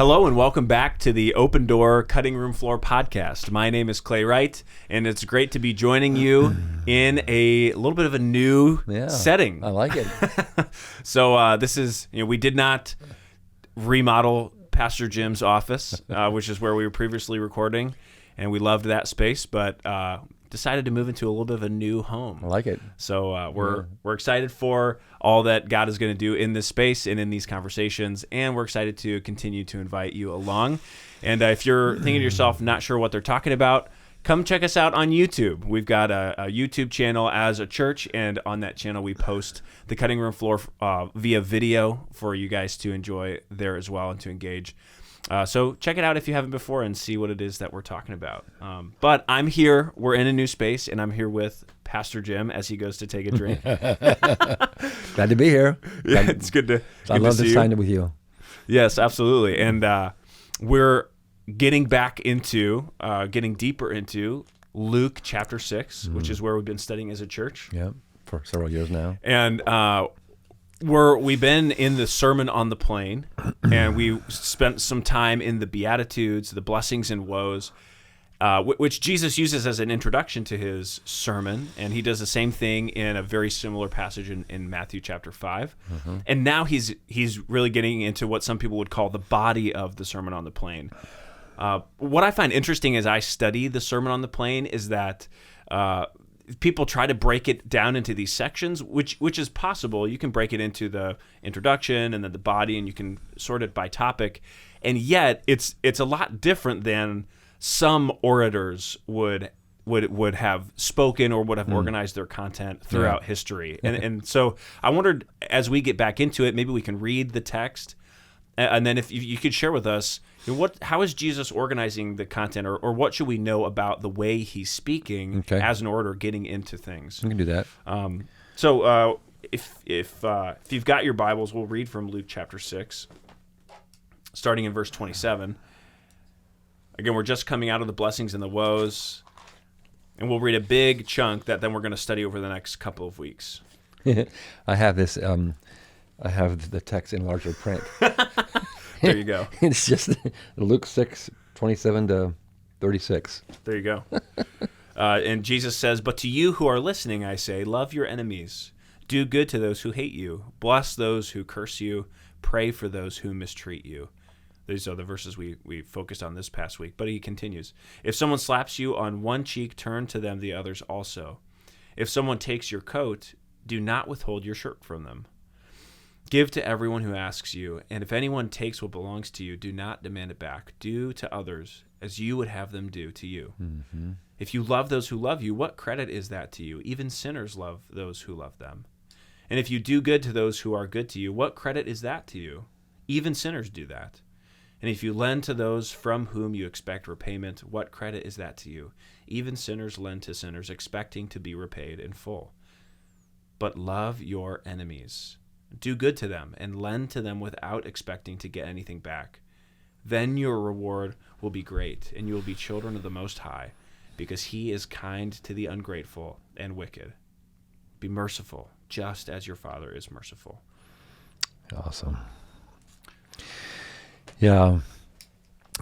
Hello and welcome back to the Open Door Cutting Room Floor podcast. My name is Clay Wright, and it's great to be joining you in a little bit of a new setting. I like it. So this is, we did not remodel Pastor Jim's office, which is where we were previously recording, and we loved that space, but decided to move into a little bit of a new home. I like it. So we're excited for all that God is going to do in this space and in these conversations, and we're excited to continue to invite you along. And if you're thinking to yourself, not sure what they're talking about, come check us out on YouTube. We've got a YouTube channel as a church, and on that channel we post the Cutting Room Floor via video for you guys to enjoy there as well and to engage. So check it out if you haven't before and see what it is that we're talking about. But I'm here. We're in a new space, and I'm here with Pastor Jim as he goes to take a drink. Glad to be here. It's good to I love to sign it with you. Yes, absolutely. And we're getting deeper into Luke chapter 6, which is where we've been studying as a church. Yeah, for several years now. And we've been in the Sermon on the Plain, and we spent some time in the Beatitudes, the blessings and woes, which Jesus uses as an introduction to his sermon, and he does the same thing in a very similar passage in Matthew chapter 5. Mm-hmm. And now he's really getting into what some people would call the body of the Sermon on the Plain. What I find interesting as I study the Sermon on the Plain is that people try to break it down into these sections, which is possible. You can break it into the introduction and then the body, and you can sort it by topic. And yet, it's a lot different than some orators would have spoken or would have organized their content throughout history. And so I wondered, as we get back into it, maybe we can read the text, and then if you could share with us, how is Jesus organizing the content, or what should we know about the way he's speaking as an orator, getting into things? We can do that. So if you've got your Bibles, we'll read from Luke chapter 6, starting in verse 27. Again, we're just coming out of the blessings and the woes, and we'll read a big chunk that then we're going to study over the next couple of weeks. I have this. I have the text in larger print. There you go. It's just Luke 6, 27 to 36. There you go. And Jesus says, "But to you who are listening, I say, love your enemies. Do good to those who hate you. Bless those who curse you. Pray for those who mistreat you." These are the verses we focused on this past week. But he continues, "If someone slaps you on one cheek, turn to them the others also. If someone takes your coat, do not withhold your shirt from them. Give to everyone who asks you, and if anyone takes what belongs to you, do not demand it back. Do to others as you would have them do to you. Mm-hmm. If you love those who love you, what credit is that to you? Even sinners love those who love them. And if you do good to those who are good to you, what credit is that to you? Even sinners do that. And if you lend to those from whom you expect repayment, what credit is that to you? Even sinners lend to sinners, expecting to be repaid in full. But love your enemies. Do good to them and lend to them without expecting to get anything back. Then your reward will be great, and you will be children of the Most High, because he is kind to the ungrateful and wicked. Be merciful, just as your Father is merciful." Awesome. Yeah,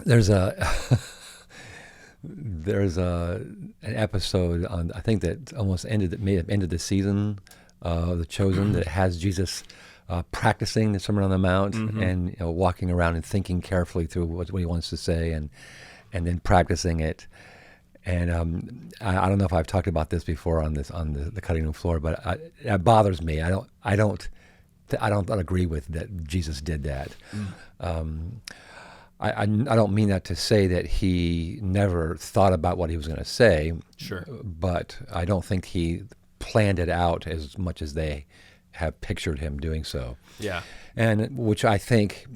there's an episode on, I think that may have ended the season of The Chosen, that has Jesus practicing the Sermon on the Mount, and walking around and thinking carefully through what he wants to say, and then practicing it. And I don't know if I've talked about this before on the cutting room floor, but it bothers me. I don't agree with that Jesus did that. I don't mean that to say that he never thought about what he was going to say. Sure. But I don't think he planned it out as much as they have pictured him doing so. Yeah. And which I think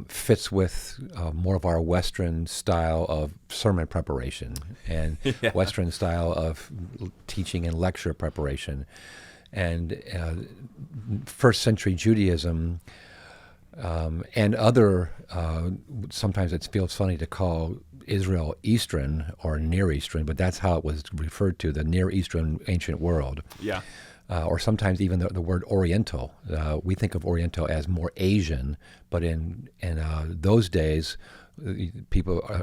fits with more of our Western style of sermon preparation and Western style of teaching and lecture preparation. And first century Judaism and other, sometimes it feels funny to call Israel Eastern or Near Eastern, but that's how it was referred to, the Near Eastern ancient world. Yeah. or sometimes even the word Oriental. We think of Oriental as more Asian, but in those days,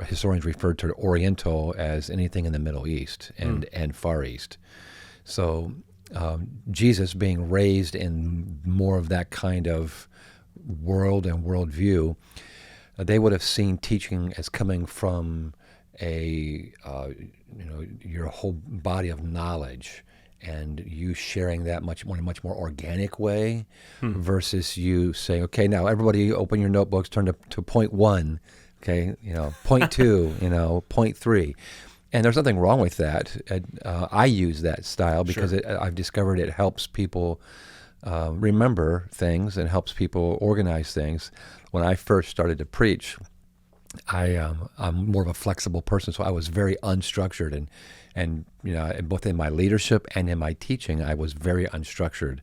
historians referred to Oriental as anything in the Middle East and Far East. So Jesus being raised in more of that kind of world and worldview, they would have seen teaching as coming from your whole body of knowledge, and you sharing that in a much more organic way, versus you saying, okay, now everybody open your notebooks, turn to point 1, okay, point 2, point 3. And there's nothing wrong with that. I use that style because I've discovered it helps people remember things and helps people organize things. When I first started to preach, I'm more of a flexible person, so I was very unstructured, and both in my leadership and in my teaching, I was very unstructured,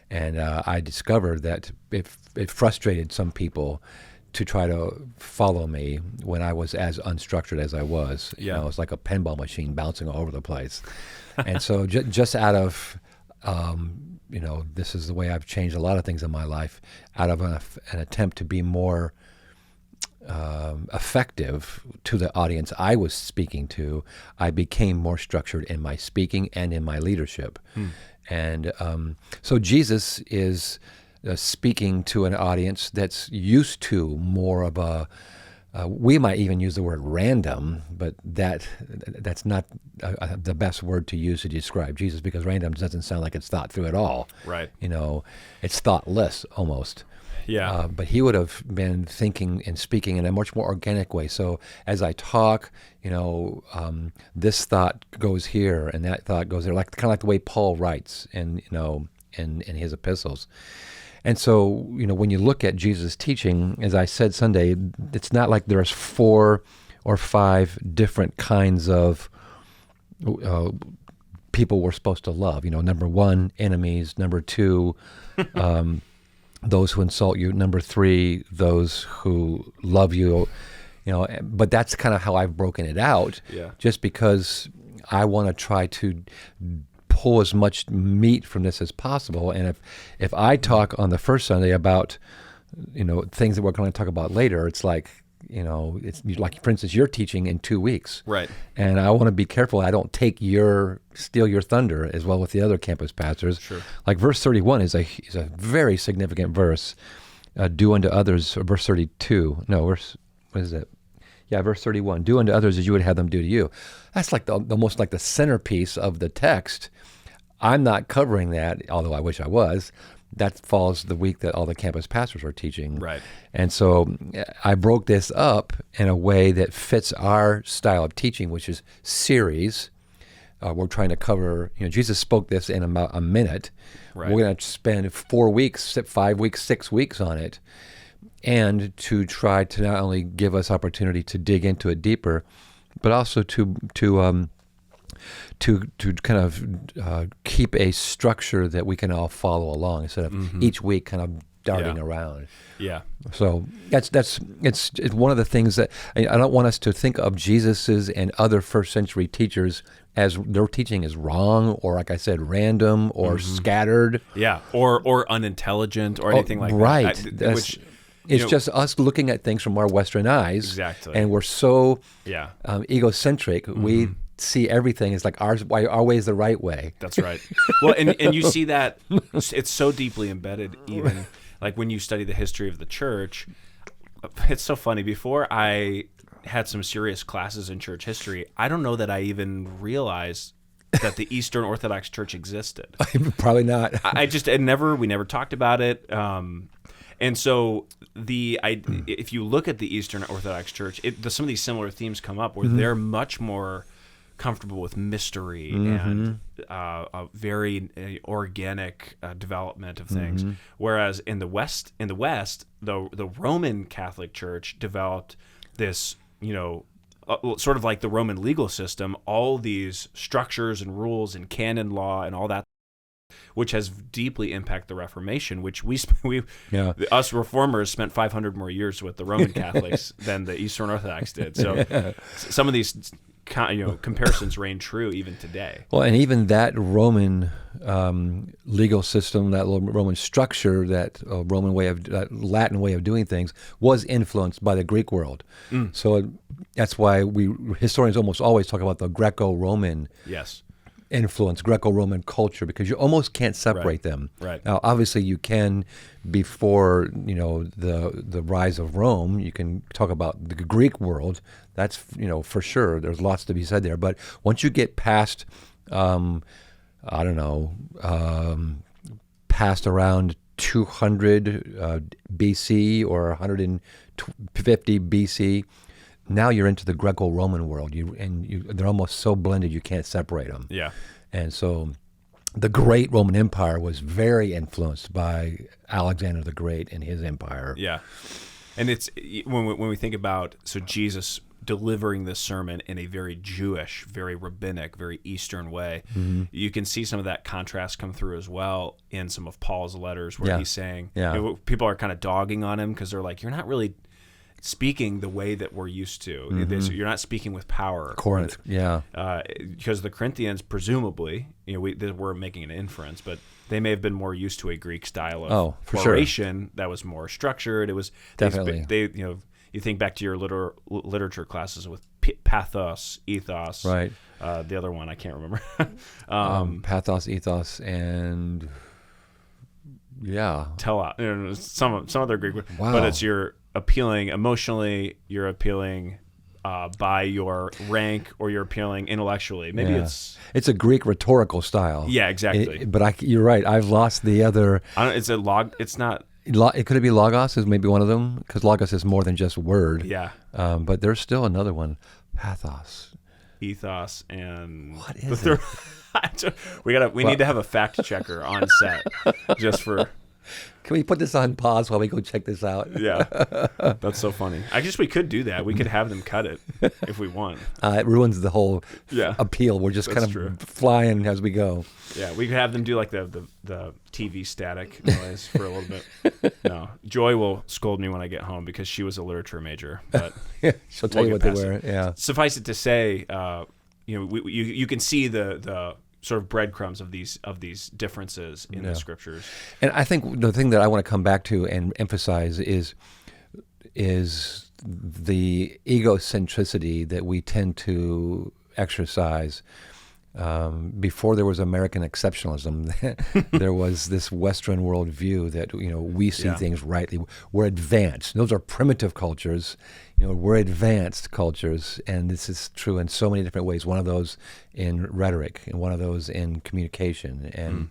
and I discovered that it frustrated some people to try to follow me when I was as unstructured as I was. Yeah. It was like a pinball machine bouncing all over the place, and so just out of this is the way I've changed a lot of things in my life, out of an attempt to be more effective to the audience I was speaking to, I became more structured in my speaking and in my leadership. And so Jesus is speaking to an audience that's used to more of we might even use the word random, but that's not the best word to use to describe Jesus, because random doesn't sound like it's thought through at all. Right. It's thoughtless almost. Yeah. But he would have been thinking and speaking in a much more organic way. So as I talk, this thought goes here and that thought goes there, kind of like the way Paul writes in his epistles. And so, when you look at Jesus' teaching, as I said Sunday, it's not like there's 4 or 5 different kinds of people we're supposed to love. Number 1, enemies. Number 2, those who insult you. Number 3, those who love you. But that's kind of how I've broken it out. Yeah. Just because I want to try to pull as much meat from this as possible. And if I talk on the first Sunday about things that we're going to talk about later, it's like it's like, for instance, you're teaching in 2 weeks, right? And I want to be careful I don't steal your thunder as well with the other campus pastors. Sure. Like verse 31 is a very significant verse. Do unto others, or verse 32. No, what is it? Yeah, verse 31. Do unto others as you would have them do to you. That's like the most like the centerpiece of the text. I'm not covering that, although I wish I was. That falls the week that all the campus pastors are teaching. Right. And so I broke this up in a way that fits our style of teaching, which is series. We're trying to cover, Jesus spoke this in about a minute. Right. We're going to spend 4 weeks, 5 weeks, 6 weeks on it, and to try to not only give us opportunity to dig into it deeper, but also to kind of keep a structure that we can all follow along instead of each week kind of darting around. Yeah. So it's one of the things that I don't want us to think of Jesus's and other first century teachers as their teaching is wrong, or like I said, random or scattered. Yeah. Or unintelligent or anything like right. that. Which, it's just us looking at things from our Western eyes. Exactly. And we're so yeah. Egocentric. We see everything as like our way is the right way. That's right. Well, and you see that it's so deeply embedded, even like when you study the history of the church. It's so funny. Before I had some serious classes in church history, I don't know that I even realized that the Eastern Orthodox Church existed. Probably not. We never talked about it. And so if you look at the Eastern Orthodox Church, some of these similar themes come up where they're much more comfortable with mystery and a very organic development of things, whereas in the West, the Roman Catholic Church developed this, sort of like the Roman legal system, all these structures and rules and canon law and all that, which has deeply impacted the Reformation, which us reformers spent 500 more years with the Roman Catholics than the Eastern Orthodox did. So some of these comparisons reign true even today. Well, and even that Roman legal system, that Roman structure, that Roman way of that Latin way of doing things was influenced by the Greek world. So that's why historians almost always talk about the Greco-Roman Yes. influence, Greco-Roman culture, because you almost can't separate them. Right. Now, obviously, you can before the rise of Rome. You can talk about the Greek world. That's for sure. There's lots to be said there. But once you get past, past around 200 BC or 150 BC. Now you're into the Greco-Roman world, they're almost so blended you can't separate them. Yeah. And so the great Roman Empire was very influenced by Alexander the Great and his empire. Yeah. And it's when we think about Jesus delivering this sermon in a very Jewish, very rabbinic, very Eastern way, you can see some of that contrast come through as well in some of Paul's letters where he's saying, people are kind of dogging on him because they're like, you're not really speaking the way that we're used to. You're not speaking with power. Corinth, because the Corinthians, presumably, we're making an inference, but they may have been more used to a Greek style of oration that was more structured. It was definitely you think back to your literature classes with pathos, ethos. Right. The other one I can't remember. Pathos, ethos, and telos. Some other Greek word. Wow. But it's you're appealing emotionally. You're appealing by your rank, or you're appealing intellectually. Maybe it's a Greek rhetorical style. Yeah, exactly. But you're right. I've lost the other. It's not. It could be logos is maybe one of them, because logos is more than just word. Yeah. But there's still another one, pathos, ethos, and what is it? We need to have a fact checker on set just for. Can we put this on pause while we go check this out? Yeah, that's so funny. I guess we could do that. We could have them cut it if we want. It ruins the whole appeal. We're just kind of flying as we go. Yeah, we could have them do like the TV static noise for a little bit. No, Joy will scold me when I get home because she was a literature major. But she'll tell you what they were. Yeah. Suffice it to say, you can see the sort of breadcrumbs of these differences in the scriptures. And I think the thing that I want to come back to and emphasize is the egocentricity that we tend to exercise. Before there was American exceptionalism, there was this Western worldview that we see things rightly. We're advanced. Those are primitive cultures. We're advanced cultures, and this is true in so many different ways. One of those in rhetoric, and one of those in communication, and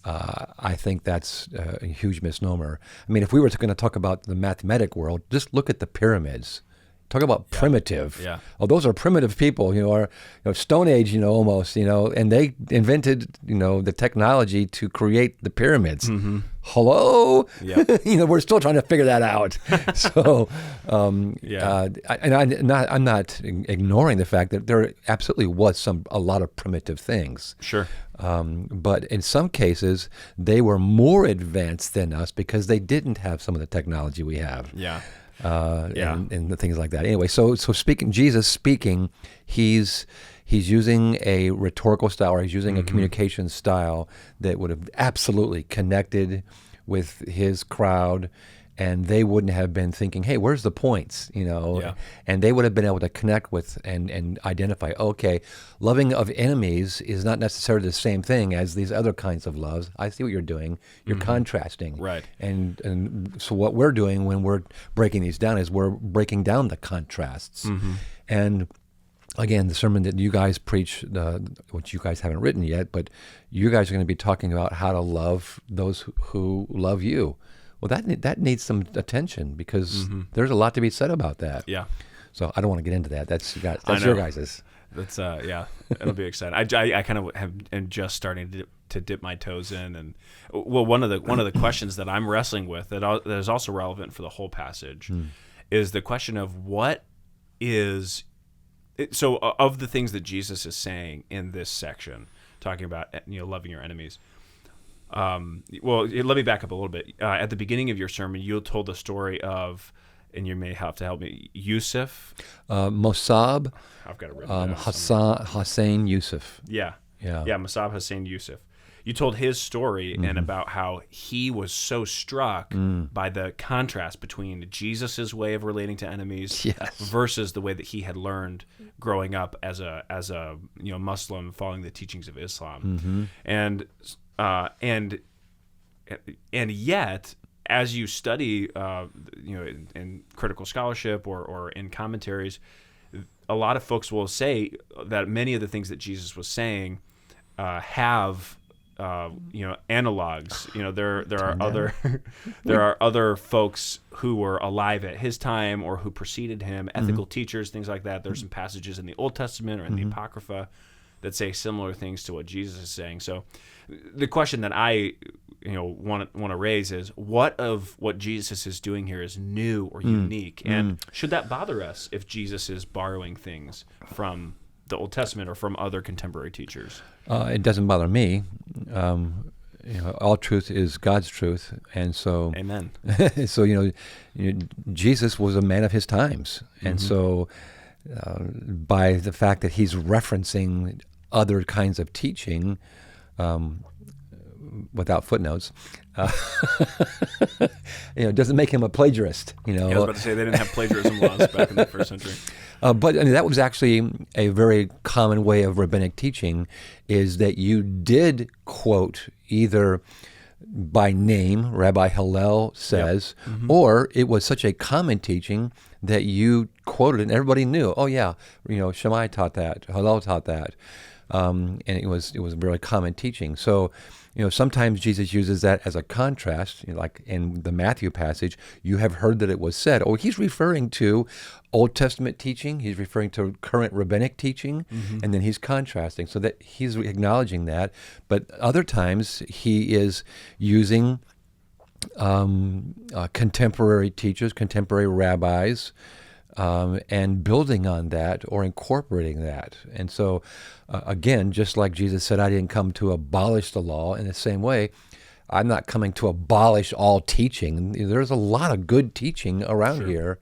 I think that's a huge misnomer. I mean, if we were going to talk about the mathematic world, just look at the pyramids. Talk about primitive. Yeah. Oh, those are primitive people, or Stone Age, almost, and they invented, the technology to create the pyramids. Mm-hmm. Hello? Yeah. We're still trying to figure that out. So, I'm not ignoring the fact that there absolutely was a lot of primitive things. Sure. But in some cases, they were more advanced than us because they didn't have some of the technology we have. Yeah. And the things like that. Anyway, so Jesus speaking, he's using a rhetorical style, or he's using a communication style that would have absolutely connected with his crowd, and they wouldn't have been thinking, hey, where's the points, and they would have been able to connect with and identify, okay, loving of enemies is not necessarily the same thing as these other kinds of loves. I see what you're doing. You're contrasting. Right. And so what we're doing when we're breaking these down is we're breaking down the contrasts. And again, the sermon that you guys preach, which you guys haven't written yet, but you guys are going to be talking about how to love those who love you. Well, that needs some attention, because there's a lot to be said about that. Yeah. So I don't want to get into that. That's your guys's. That's it'll be exciting. I kind of am just starting to dip my toes in, and one of the questions that I'm wrestling with that is also relevant for the whole passage is the question of what is. So of the things that Jesus is saying in this section, talking about loving your enemies. Well, let me back up a little bit. At the beginning of your sermon, you told the story of and you may have to help me. Yusuf. Mossab, I've got it written down somewhere. Hussein Yusuf. Yeah. Yeah. Yeah, Musab Hussein Yusuf. You told his story and about how he was so struck by the contrast between Jesus's way of relating to enemies versus the way that he had learned growing up as a Muslim following the teachings of Islam. And yet, as you study in critical scholarship or in commentaries, a lot of folks will say that many of the things that Jesus was saying have analogs. There are other folks who were alive at his time or who preceded him, ethical teachers, things like that. There's some passages in the Old Testament or in the Apocrypha that say similar things to what Jesus is saying. So the question that I want to raise is, what of what Jesus is doing here is new or unique, and should that bother us if Jesus is borrowing things from the Old Testament or from other contemporary teachers? It doesn't bother me. All truth is God's truth, and so Amen. So Jesus was a man of his times, and so by the fact that he's referencing other kinds of teaching without footnotes, doesn't make him a plagiarist. I was about to say they didn't have plagiarism laws back in the first century. But that was actually a very common way of rabbinic teaching, is that you did quote either by name, Rabbi Hillel says, or it was such a common teaching that you quoted it and everybody knew. Oh yeah, Shammai taught that, Hillel taught that, and it was a very common teaching. So. Sometimes Jesus uses that as a contrast, like in the Matthew passage, you have heard that it was said. Oh, he's referring to Old Testament teaching, he's referring to current rabbinic teaching, and then he's contrasting, so that he's acknowledging that. But other times he is using contemporary teachers, contemporary rabbis, and building on that or incorporating that. And so, again, just like Jesus said, I didn't come to abolish the law, in the same way, I'm not coming to abolish all teaching. There's a lot of good teaching around here.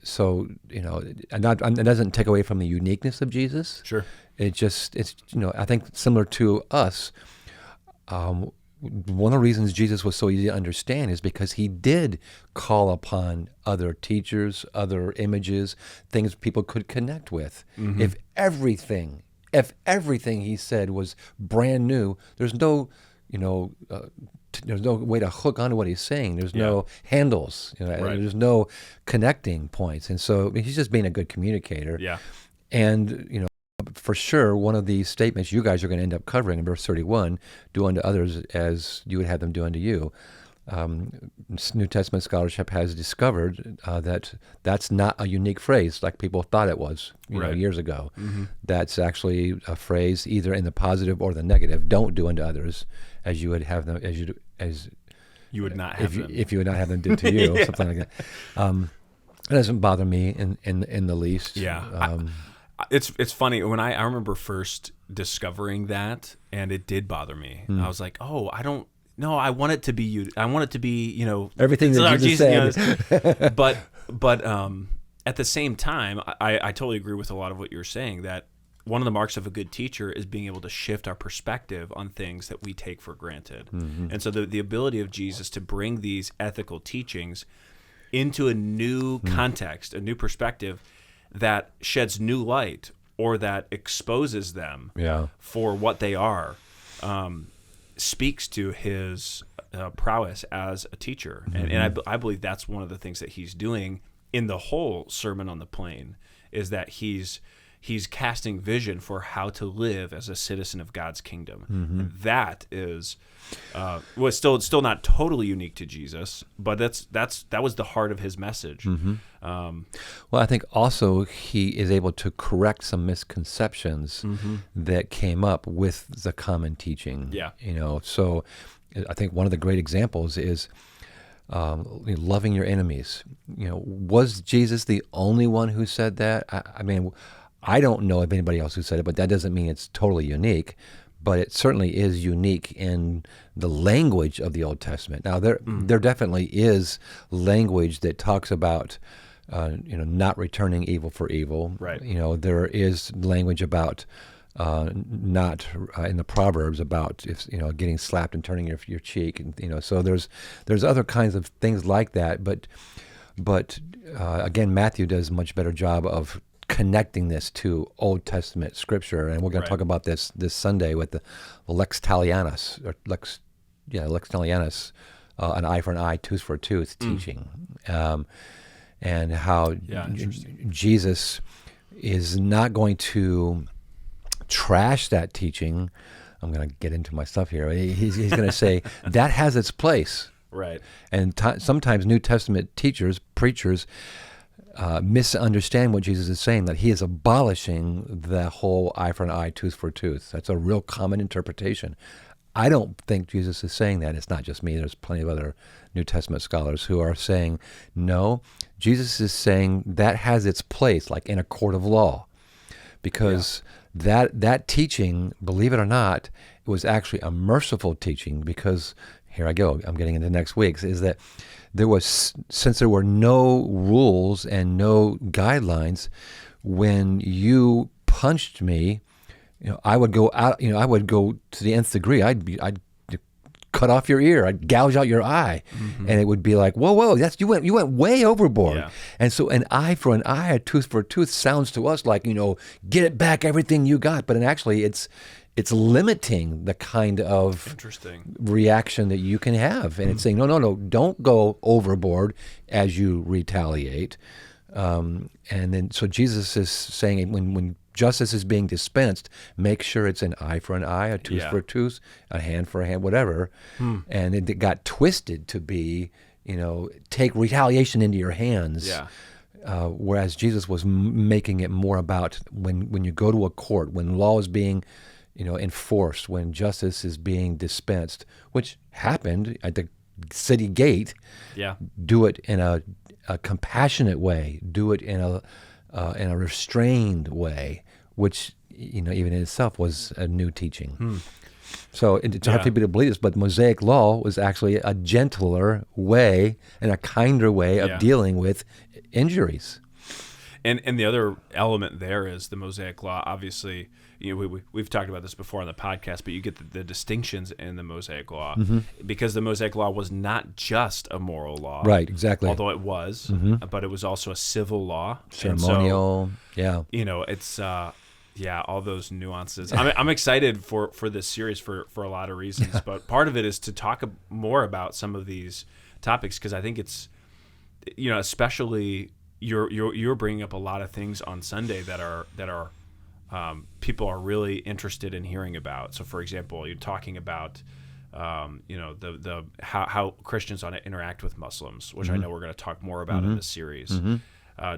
So, it doesn't take away from the uniqueness of Jesus. Sure. It's I think similar to us, one of the reasons Jesus was so easy to understand is because he did call upon other teachers, other images, things people could connect with. If everything he said was brand new, there's no, there's no way to hook onto what he's saying. There's no handles. There's no connecting points. And so he's just being a good communicator. Yeah. And, for sure, one of these statements you guys are going to end up covering in verse 31, do unto others as you would have them do unto you. New Testament scholarship has discovered that that's not a unique phrase like people thought it was years ago. That's actually a phrase either in the positive or the negative. Don't do unto others as you would have them, as you would not have them. If you would not have them did to you, something like that. It doesn't bother me in the least. Yeah. It's funny when I remember first discovering that, and it did bother me. I was like, oh, I want it to be you. I want it to be, everything that Jesus said. But at the same time, I totally agree with a lot of what you're saying, that one of the marks of a good teacher is being able to shift our perspective on things that we take for granted. And so the ability of Jesus to bring these ethical teachings into a new context, a new perspective, that sheds new light or that exposes them for what they are, speaks to his prowess as a teacher. And I believe that's one of the things that he's doing in the whole Sermon on the Plain, is that he's casting vision for how to live as a citizen of God's kingdom. And that is was still not totally unique to Jesus, but that was the heart of his message. Well, I think also he is able to correct some misconceptions that came up with the common teaching. Yeah. So I think one of the great examples is loving your enemies. Was Jesus the only one who said that? I mean, I don't know of anybody else who said it, but that doesn't mean it's totally unique. but it certainly is unique in the language of the Old Testament. Now, there definitely is language that talks about not returning evil for evil. Right. There is language about not in the Proverbs about if getting slapped and turning your cheek, and so there's other kinds of things like that. But again, Matthew does a much better job of connecting this to Old Testament scripture, and we're going to talk about this Sunday with the lex talionis, lex talionis, an eye for an eye, tooth for a tooth teaching, and how Jesus is not going to trash that teaching. I'm going to get into my stuff here. He's going to say that has its place. Right. And sometimes New Testament teachers, preachers, misunderstand what Jesus is saying, that he is abolishing the whole eye for an eye, tooth for a tooth. That's a real common interpretation. I don't think Jesus is saying that. It's not just me. There's plenty of other New Testament scholars who are saying, no, Jesus is saying that has its place, like in a court of law, because that teaching, believe it or not, it was actually a merciful teaching, because here I go, I'm getting into next week's, is that since there were no rules and no guidelines, when you punched me, I would go out, I would go to the nth degree. I'd cut off your ear, I'd gouge out your eye, and it would be like, whoa, you went way overboard. Yeah. And so an eye for an eye, a tooth for a tooth sounds to us like, get it back, everything you got. But actually, it's limiting the kind of reaction that you can have. And it's saying, no, don't go overboard as you retaliate. And then, so Jesus is saying, when justice is being dispensed, make sure it's an eye for an eye, a tooth for a tooth, a hand for a hand, whatever. And it got twisted to be, take retaliation into your hands. Yeah. Whereas Jesus was making it more about when you go to a court, when law is being enforced, when justice is being dispensed, which happened at the city gate. Yeah. Do it in a compassionate way. Do it in a restrained way, which even in itself was a new teaching. So it's hard for people to believe this, but the Mosaic Law was actually a gentler way and a kinder way of dealing with injuries. And the other element there is the Mosaic Law. Obviously, we've talked about this before on the podcast, but you get the distinctions in the Mosaic Law because the Mosaic Law was not just a moral law. Right, exactly. Although it was, but it was also a civil law. Ceremonial, it's all those nuances. I'm excited for this series for a lot of reasons, but part of it is to talk more about some of these topics, because I think it's, especially you're bringing up a lot of things on Sunday that are people are really interested in hearing about. So, for example, you're talking about the how Christians ought to interact with Muslims, which I know we're going to talk more about in this series.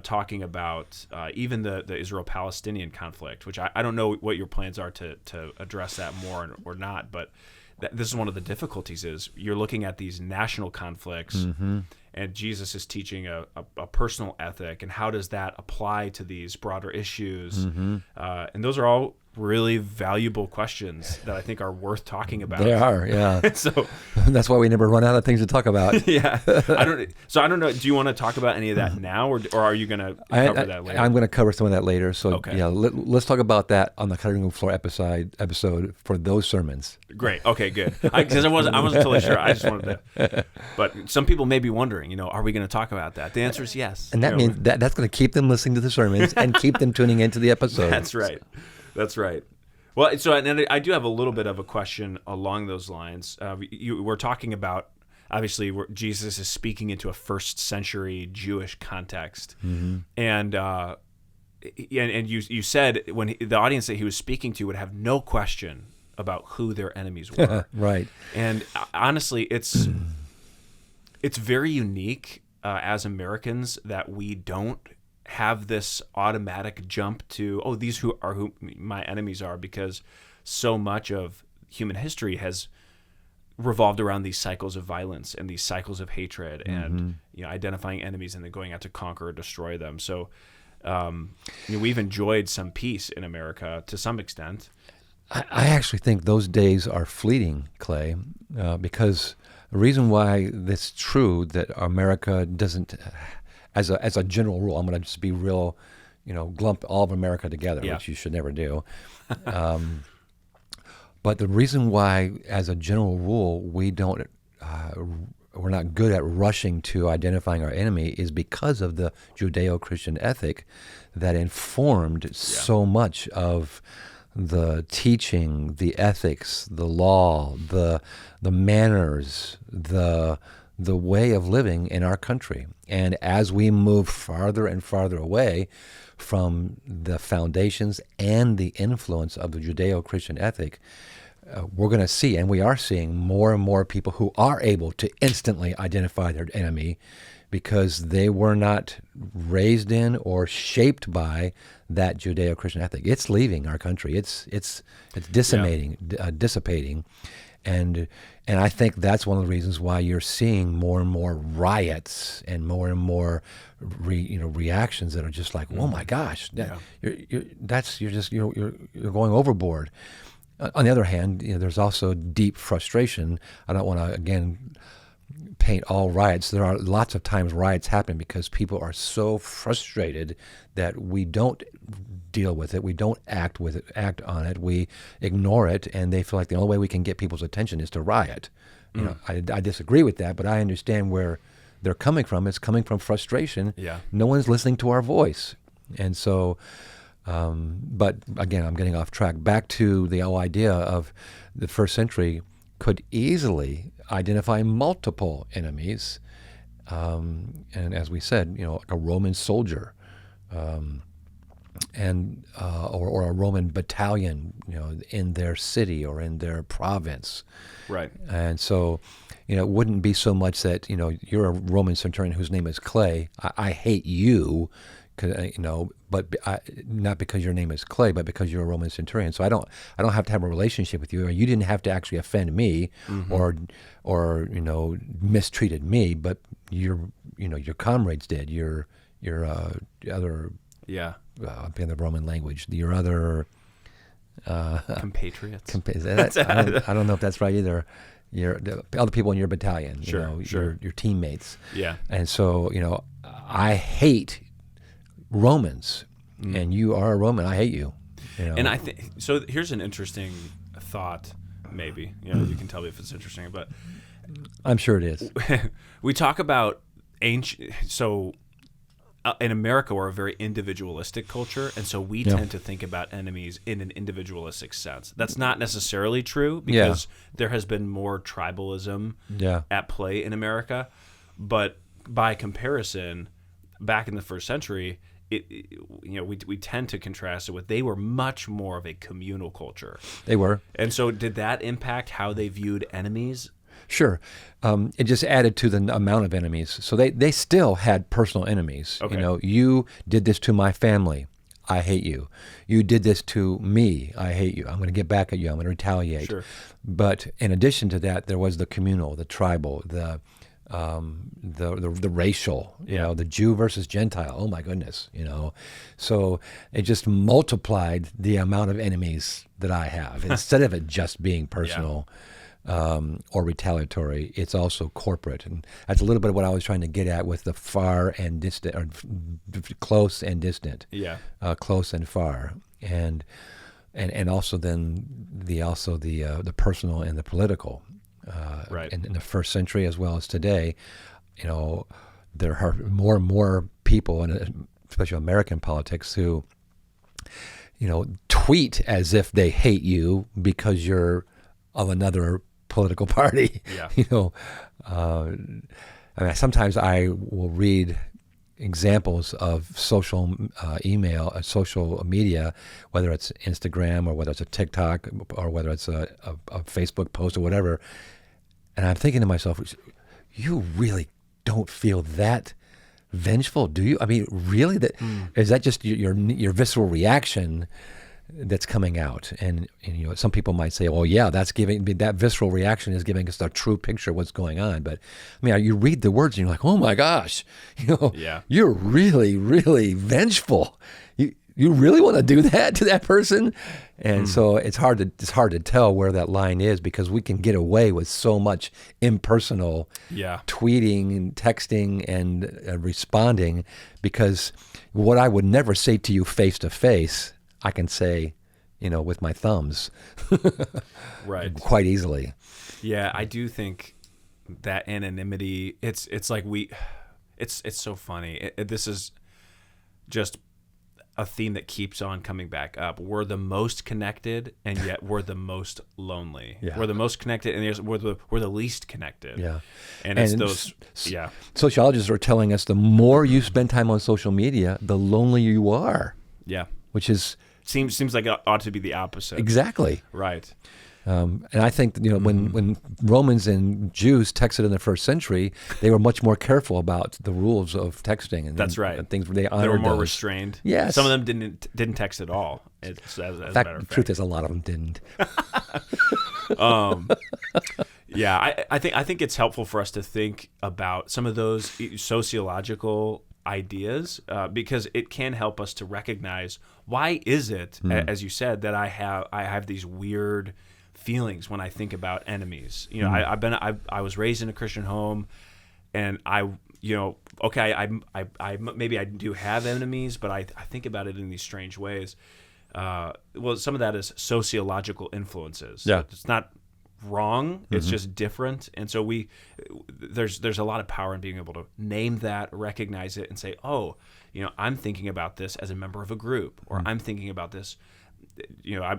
Talking about even the Israel-Palestinian conflict, which I don't know what your plans are to address that more or not, but this is one of the difficulties is you're looking at these national conflicts, and Jesus is teaching a personal ethic, and how does that apply to these broader issues? And those are all really valuable questions that I think are worth talking about. They are, yeah. So that's why we never run out of things to talk about. Yeah. I don't know. Do you want to talk about any of that now, or are you going to cover that later? I'm going to cover some of that later. So let's talk about that on the cutting room floor episode for those sermons. Great. Okay, good. Because I wasn't totally sure. I just wanted to. But some people may be wondering, are we going to talk about that? The answer is yes. And that means that's going to keep them listening to the sermons and keep them tuning into the episodes. That's right. That's right. Well, so and I do have a little bit of a question along those lines. We're talking about, obviously, Jesus is speaking into a first century Jewish context, and you said when the audience that he was speaking to would have no question about who their enemies were. Right. And honestly, it's very unique as Americans that we don't have this automatic jump to, these who my enemies are, because so much of human history has revolved around these cycles of violence and these cycles of hatred and identifying enemies and then going out to conquer or destroy them. So we've enjoyed some peace in America to some extent. I actually think those days are fleeting, Clay, because the reason why it's true that America doesn't, as a general rule, I'm going to just be real, glump all of America together, Yeah. which you should never do. But the reason why, as a general rule, we're not good at rushing to identifying our enemy is because of the Judeo-Christian ethic that informed so much of the teaching, the ethics, the law, the manners, the way of living in our country. And as we move farther and farther away from the foundations and the influence of the Judeo-Christian ethic, we're going to see, and we are seeing, more and more people who are able to instantly identify their enemy because they were not raised in or shaped by that Judeo-Christian ethic. It's leaving our country. It's dissipating, and I think that's one of the reasons why you're seeing more and more riots and more reactions that are just like, oh my gosh, you're going overboard. On the other hand, there's also deep frustration. I don't want to, again, paint all riots. There are lots of times riots happen because people are so frustrated that we don't deal with it, we don't act on it, we ignore it, and they feel like the only way we can get people's attention is to riot. I disagree with that, but I understand where they're coming from. It's coming from frustration. Yeah. No one's listening to our voice. And so... but again, I'm getting off track. Back to the whole idea of the first century could easily identify multiple enemies, and as we said, like a Roman soldier, and or a Roman battalion, in their city or in their province. Right. And so, it wouldn't be so much that you're a Roman centurion whose name is Clay. I hate you. But not because your name is Clay, but because you're a Roman centurion. So I don't have to have a relationship with you, or you didn't have to actually offend me, or mistreated me, but your comrades did. Your other in the Roman language, your other compatriots. I don't know if that's right either. The other people in your battalion, sure. Your teammates. Yeah. And so I hate Romans, and you are a Roman. I hate you. And I think so. Here's an interesting thought. Maybe you can tell me if it's interesting, but I'm sure it is. We talk about ancient. So in America, we're a very individualistic culture, and so we tend to think about enemies in an individualistic sense. That's not necessarily true because there has been more tribalism at play in America, but by comparison, back in the first century, we tend to contrast it with they were much more of a communal culture. They were. And so did that impact how they viewed enemies? Sure. It just added to the amount of enemies. So they still had personal enemies. Okay. You did this to my family. I hate you. You did this to me. I hate you. I'm going to get back at you. I'm going to retaliate. Sure. But in addition to that, there was the communal, the tribal, the racial, the Jew versus Gentile. Oh my goodness, So it just multiplied the amount of enemies that I have. Instead of it just being personal or retaliatory, it's also corporate. And that's a little bit of what I was trying to get at with the far and distant, or close and distant. Yeah. Close and far. And also then the personal and the political. Right. In the first century as well as today, there are more and more people, and especially American politics, who, tweet as if they hate you because you're of another political party. Yeah. Sometimes I will read examples of social social media, whether it's Instagram or whether it's a TikTok or whether it's a Facebook post or whatever. And I'm thinking to myself, you really don't feel that vengeful, do you? I mean, really? Is that just your visceral reaction that's coming out? And some people might say, "Oh, yeah, that visceral reaction is giving us a true picture of what's going on." But I mean, you read the words and you're like, "Oh my gosh, you're really, really vengeful." you really want to do that to that person? And so it's hard to tell where that line is, because we can get away with so much impersonal tweeting and texting and responding, because what I would never say to you face to face, I can say, with my thumbs, right, quite easily. Yeah, I do think that anonymity. It's like it's so funny. This is just a theme that keeps on coming back up. We're the most connected, and yet we're the most lonely. Yeah. We're the most connected, and we're the least connected. Yeah, and it's those. Yeah, sociologists are telling us the more you spend time on social media, the lonelier you are. Yeah, which is seems like it ought to be the opposite. Exactly. Right. And I think when Romans and Jews texted in the first century, they were much more careful about the rules of texting. And that's right. And things they honored. They were more those. Restrained. Yes. Some of them didn't text at all. In fact, the truth is, a lot of them didn't. Yeah, I think it's helpful for us to think about some of those sociological ideas, because it can help us to recognize, why is it, as you said, that I have these weird feelings when I think about enemies. I was raised in a Christian home, and I maybe I do have enemies, but I think about it in these strange ways. Well, some of that is sociological influences. Yeah. It's not wrong, it's just different. And so there's a lot of power in being able to name that, recognize it, and say, I'm thinking about this as a member of a group, or I'm thinking about this,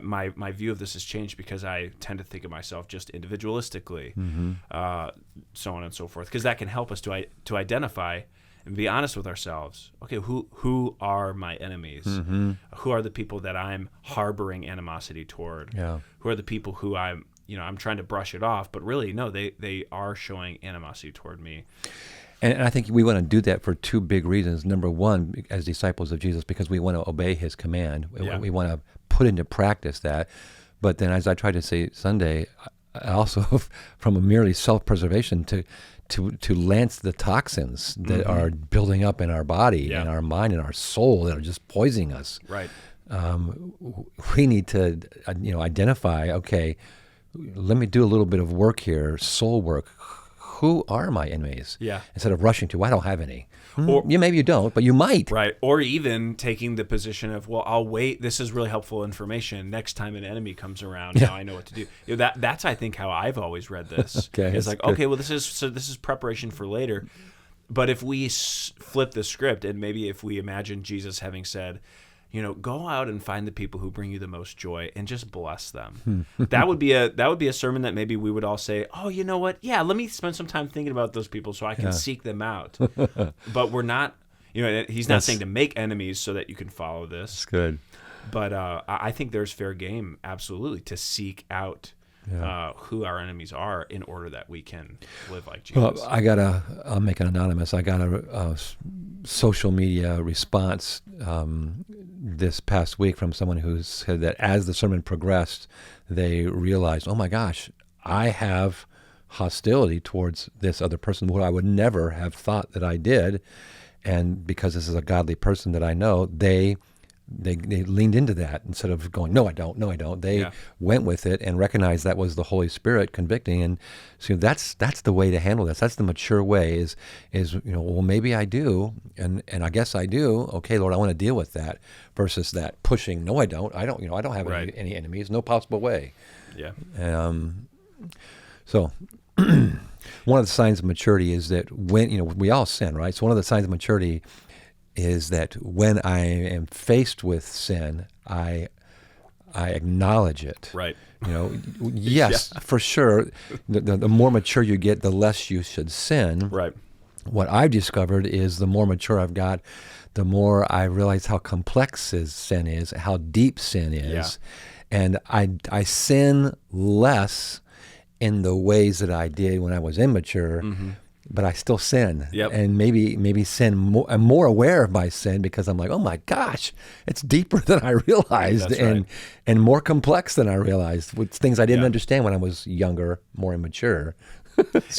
my view of this has changed because I tend to think of myself just individualistically, so on and so forth, because that can help us to identify and be honest with ourselves. Okay, who are my enemies? Who are the people that I'm harboring animosity toward? Yeah. Who are the people who I'm trying to brush it off, but really, no, they are showing animosity toward me. And I think we want to do that for two big reasons. Number one, as disciples of Jesus, because we want to obey his command. We want to put into practice that. But then, as I tried to say Sunday, also from a merely self-preservation to lance the toxins that are building up in our body, in our mind, in our soul, that are just poisoning us. Right. We need to identify, okay, let me do a little bit of work here, soul work. Who are my enemies? Yeah. Instead of rushing to, I don't have any. Or maybe you don't, but you might. Right. Or even taking the position of, well, I'll wait. This is really helpful information. Next time an enemy comes around, now I know what to do. That's I think how I've always read this. Okay. It's like, okay, well, this is preparation for later. But if we flip the script, and maybe if we imagine Jesus having said, go out and find the people who bring you the most joy and just bless them. That would be a sermon that maybe we would all say, oh, you know what? Yeah, let me spend some time thinking about those people so I can seek them out. But we're not, he's not saying to make enemies so that you can follow this. That's good. But I think there's fair game, absolutely, to seek out who our enemies are in order that we can live like Jesus. Well, I'll make it anonymous. I got a social media response this past week from someone who said that as the sermon progressed, they realized, oh my gosh, I have hostility towards this other person, what I would never have thought that I did. And because this is a godly person that I know, they leaned into that instead of going, no, I don't. They went with it and recognized that was the Holy Spirit convicting. And so that's the way to handle this. That's the mature way is well, maybe I do. And I guess I do. Okay, Lord, I want to deal with that versus that pushing. No, I don't have any enemies. No possible way. Yeah. So one of the signs of maturity is that when, we all sin, right? So one of the signs of maturity is that when I am faced with sin, I acknowledge it. Right. Yes, for sure. The more mature you get, the less you should sin. Right. What I've discovered is the more mature I've got, the more I realize how complex sin is, how deep sin is. Yeah. And I sin less in the ways that I did when I was immature. But I still sin, and maybe sin more. I'm more aware of my sin because I'm like, oh my gosh, it's deeper than I realized, and more complex than I realized. With things I didn't understand when I was younger, more immature.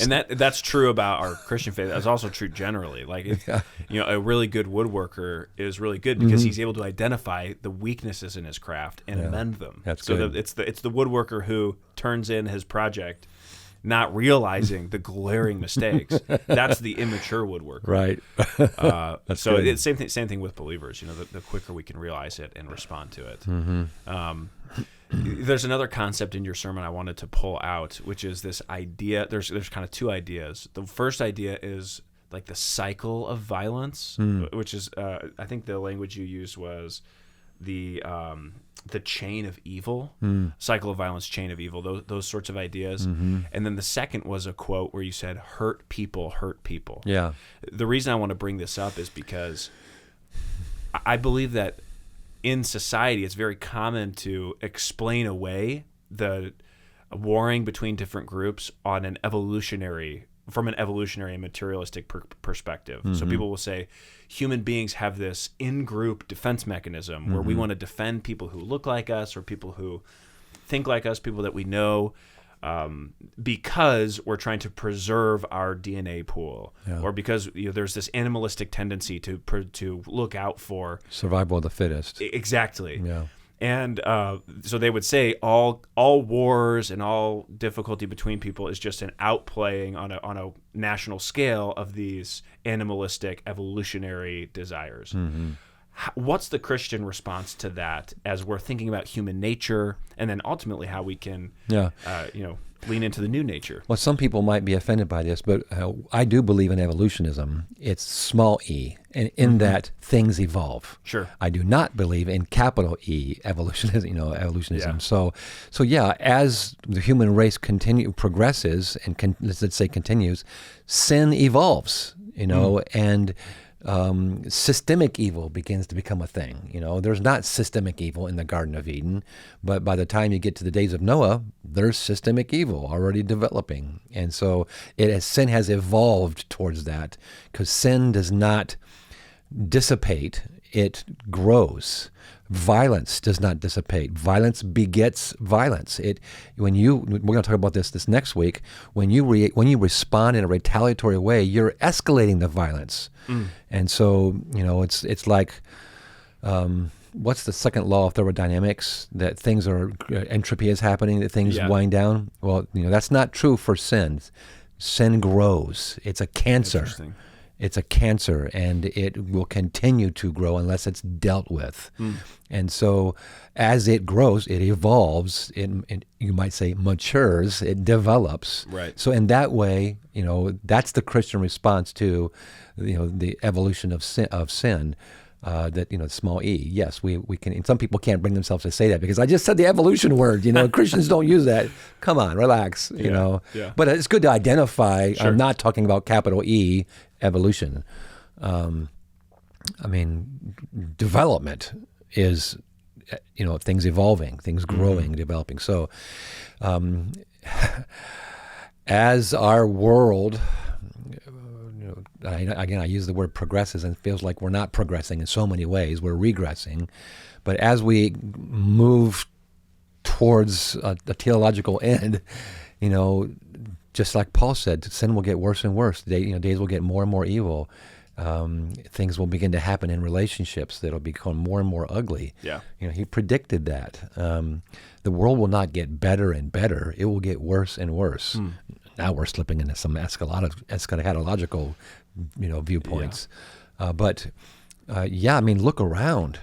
And that's true about our Christian faith. That's also true generally. Like, a really good woodworker is really good because he's able to identify the weaknesses in his craft and amend them. That's so good. It's the woodworker who turns in his project not realizing the glaring mistakes. That's the immature woodworker. Right. So good. it's same thing with believers. The quicker we can realize it and respond to it. There's another concept in your sermon I wanted to pull out, which is this idea. There's kind of two ideas. The first idea is like the cycle of violence, which is I think the language you used was the chain of evil, cycle of violence, chain of evil, those sorts of ideas. And then the second was a quote where you said, hurt people. Yeah. The reason I want to bring this up is because I believe that in society, it's very common to explain away the warring between different groups from an evolutionary and materialistic perspective. So people will say human beings have this in-group defense mechanism where we want to defend people who look like us or people who think like us, people that we know, because we're trying to preserve our DNA pool, or because there's this animalistic tendency to look out for survival of the fittest. Exactly. Yeah. And so they would say all wars and all difficulty between people is just an outplaying on a national scale of these animalistic evolutionary desires. What's the Christian response to that as we're thinking about human nature, and then ultimately how we can, lean into the new nature? Well, some people might be offended by this, but I do believe in evolutionism. It's small e, and in that things evolve. Sure. I do not believe in capital E evolutionism. Evolutionism. Yeah. So yeah, as the human race progresses and let's say continues, sin evolves. And systemic evil begins to become a thing. There's not systemic evil in the Garden of Eden, but by the time you get to the days of Noah, there's systemic evil already developing. And so sin has evolved towards that, because sin does not dissipate, it grows. Violence does not dissipate. Violence begets violence. We're going to talk about this next week. When you respond in a retaliatory way, you're escalating the violence. And so it's like what's the second law of thermodynamics? That things entropy is happening, that things wind down. Well, that's not true for sin. Sin grows. It's a cancer. Interesting. It's a cancer, and it will continue to grow unless it's dealt with. And so as it grows, it evolves, it you might say matures, it develops. Right. So in that way, that's the Christian response to, the evolution of sin. That small e. Yes, we can. And some people can't bring themselves to say that because I just said the evolution word. Christians don't use that. Come on, relax. Yeah. But it's good to identify. Sure. I'm not talking about capital E evolution. Development is things evolving, things growing, developing. So, as our world. I use the word progresses, and it feels like we're not progressing in so many ways. We're regressing. But as we move towards a theological end, just like Paul said, sin will get worse and worse. Days will get more and more evil. Things will begin to happen in relationships that'll become more and more ugly. Yeah. He predicted that. The world will not get better and better. It will get worse and worse. Now we're slipping into some eschatological, viewpoints. Yeah. Look around.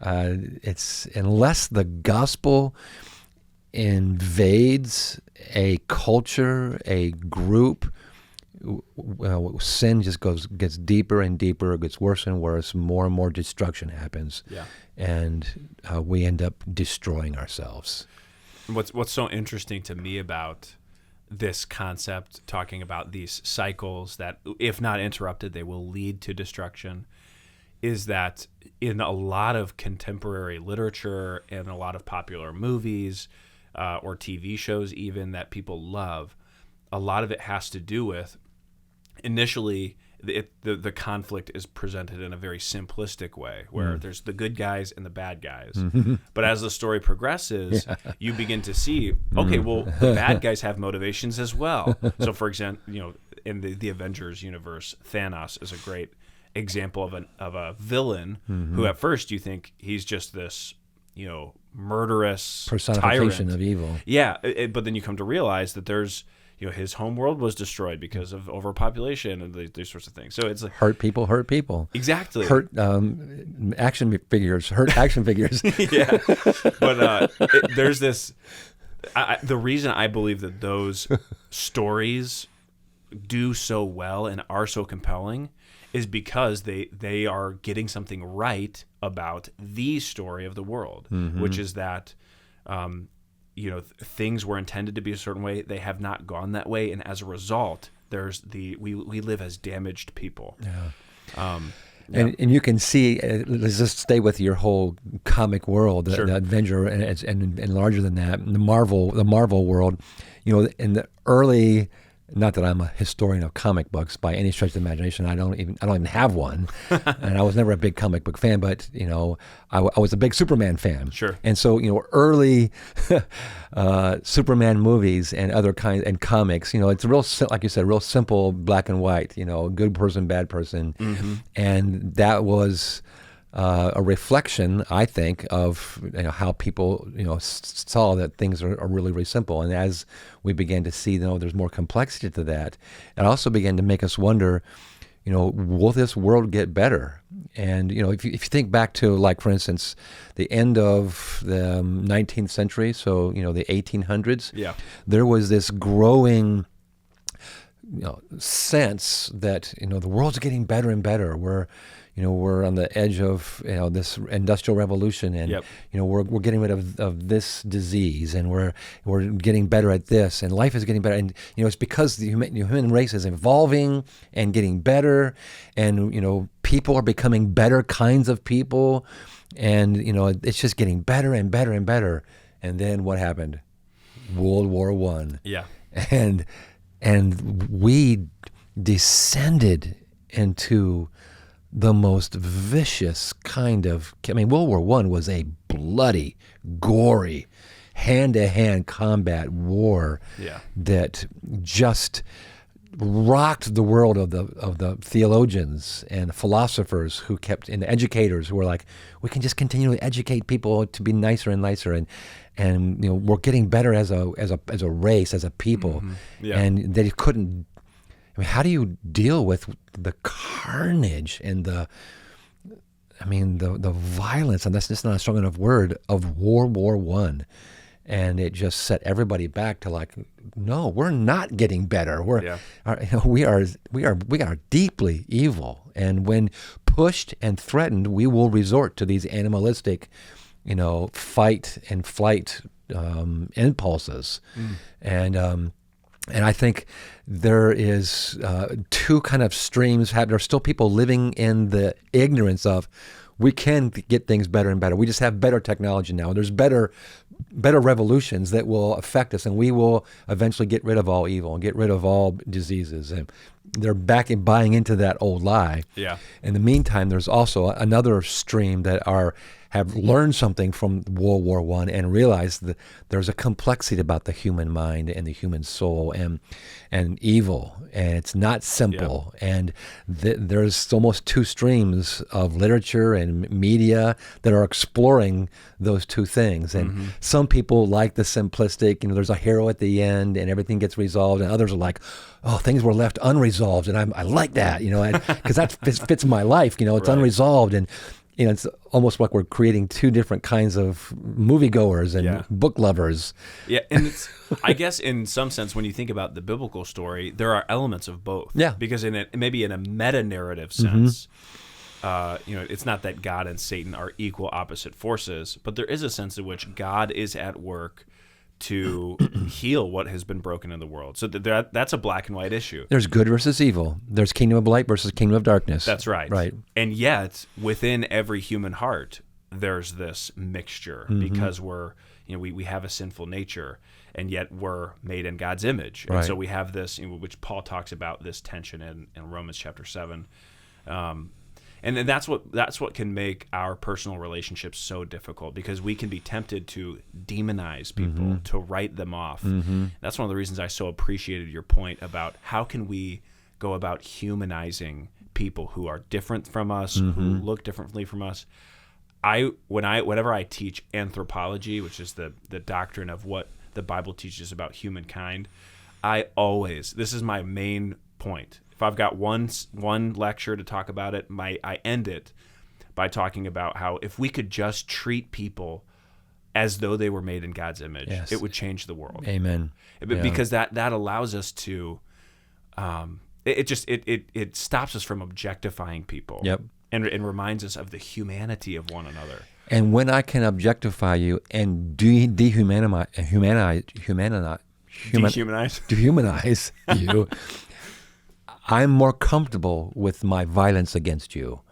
It's unless the gospel invades a culture, a group, sin just gets deeper and deeper, gets worse and worse, more and more destruction happens, and we end up destroying ourselves. What's so interesting to me about this concept, talking about these cycles that, if not interrupted, they will lead to destruction, is that in a lot of contemporary literature and a lot of popular movies or TV shows even that people love, a lot of it has to do with initially the conflict is presented in a very simplistic way, where there's the good guys and the bad guys. But as the story progresses, you begin to see, okay, well, the bad guys have motivations as well. So, for example, in the Avengers universe, Thanos is a great example of a villain who at first you think he's just this, murderous personification tyrant of evil. Yeah, but then you come to realize that there's, his home world was destroyed because of overpopulation and these sorts of things. So it's like hurt people. Exactly. Hurt action figures. Yeah, but there's this. The reason I believe that those stories do so well and are so compelling is because they are getting something right about the story of the world, which is that. Things were intended to be a certain way. They have not gone that way, and as a result, there's we live as damaged people. Yeah. And you can see. Let's just stay with your whole comic world, the Avenger, and larger than that, the Marvel world. In the early. Not that I'm a historian of comic books by any stretch of the imagination. I don't even have one, and I was never a big comic book fan. But I was a big Superman fan. Sure. And so early Superman movies and other kinds and comics. It's real, like you said, real simple, black and white. Good person, bad person, and that was. A reflection, I think, of how people saw that things are really, really simple. And as we began to see, there's more complexity to that, it also began to make us wonder, will this world get better? And if you think back to, like, for instance, the end of the 19th century, so the 1800s, there was this growing sense that the world's getting better and better. We're on the edge of this industrial revolution, and we're getting rid of this disease, and we're getting better at this, and life is getting better, and it's because the human race is evolving and getting better, and people are becoming better kinds of people, and it's just getting better and better and better. And then what happened? World War I. Yeah, and we descended into the most vicious kind of. World War I was a bloody, gory, hand-to-hand combat war that just rocked the world of the theologians and philosophers who kept, and the educators who were like, we can just continually educate people to be nicer and nicer, and we're getting better as a race, as a people, and they couldn't. How do you deal with the carnage and the violence, and that's just not a strong enough word, of World War I? And it just set everybody back to like, no, we're not getting better. We are deeply evil, and when pushed and threatened, we will resort to these animalistic, fight and flight impulses, and I think there is two kind of streams. There are still people living in the ignorance of, we can get things better and better. We just have better technology now. There's better revolutions that will affect us, and we will eventually get rid of all evil and get rid of all diseases. And they're back in buying into that old lie. Yeah. In the meantime, there's also another stream that have learned something from World War I and realized that there's a complexity about the human mind and the human soul and evil, and it's not simple. Yeah. And there's almost two streams of literature and media that are exploring those two things. And some people like the simplistic, there's a hero at the end and everything gets resolved, and others are like, oh, things were left unresolved, and I like that, because that fits my life. It's right. Unresolved, and it's almost like we're creating two different kinds of moviegoers and book lovers. Yeah, and it's, I guess in some sense, when you think about the biblical story, there are elements of both. Yeah, because maybe in a meta-narrative sense, it's not that God and Satan are equal opposite forces, but there is a sense in which God is at work to heal what has been broken in the world. So that's a black and white issue. There's good versus evil. There's kingdom of light versus kingdom of darkness. That's right. Right. And yet, within every human heart, there's this mixture Mm-hmm. because we have a sinful nature, and yet we're made in God's image. And Right. so we have this, which Paul talks about, this tension in Romans chapter 7. And then that's what can make our personal relationships so difficult, because we can be tempted to demonize people, Mm-hmm. to write them off. That's one of the reasons I so appreciated your point about how can we go about humanizing people who are different from us, Mm-hmm. who look differently from us. Whenever I teach anthropology, which is the doctrine of what the Bible teaches about humankind, this is my main point. If I've got one lecture to talk about it, I end it by talking about how if we could just treat people as though they were made in God's image, Yes. it would change the world. Amen. Because that allows us to, it stops us from objectifying people. Yep. And reminds us of the humanity of one another. And when I can objectify you and dehumanize you, I'm more comfortable with my violence against you.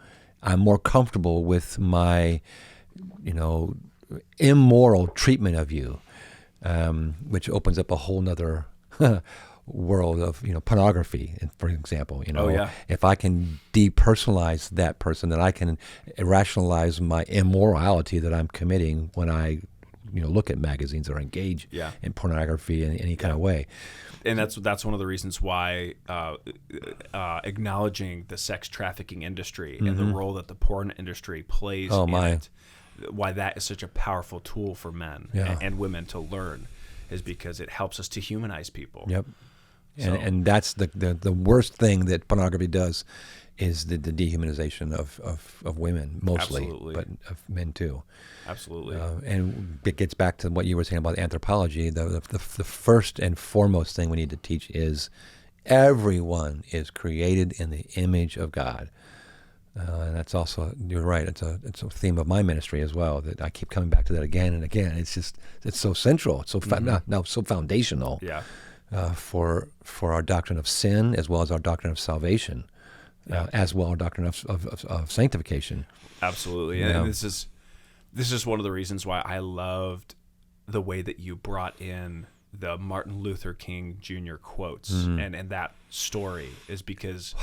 I'm more comfortable with my, immoral treatment of you, which opens up a whole nother world of, pornography, for example. Oh, yeah. If I can depersonalize that person, then I can rationalize my immorality that I'm committing when I, look at magazines or engage in pornography in any kind of way. And that's one of the reasons why acknowledging the sex trafficking industry and the role that the porn industry plays it, why that is such a powerful tool for men and women to learn, is because it helps us to humanize people. Yep. And that's the worst thing that pornography does, is the dehumanization of women mostly, Absolutely. but of men too. Absolutely. And it gets back to what you were saying about anthropology. The first and foremost thing we need to teach is everyone is created in the image of God. And that's also, you're right, it's a theme of my ministry as well, that I keep coming back to that again and again. It's so central. It's so so foundational. Yeah. For our doctrine of sin, as well as our doctrine of salvation, as well as our doctrine of sanctification. Absolutely. And this is one of the reasons why I loved the way that you brought in the Martin Luther King Jr. quotes and that story, is because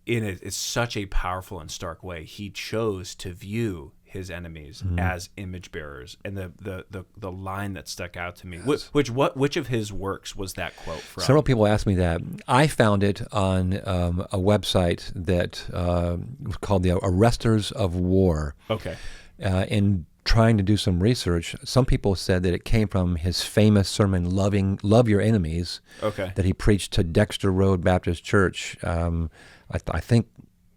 in it's such a powerful and stark way. He chose to view his enemies as image bearers, and the line that stuck out to me. Which of his works was that quote from? Several people asked me that. I found it on a website that was called the Arresters of War. Okay. In trying to do some research, some people said that it came from his famous sermon, "Love Your Enemies," that he preached to Dexter Road Baptist Church. I think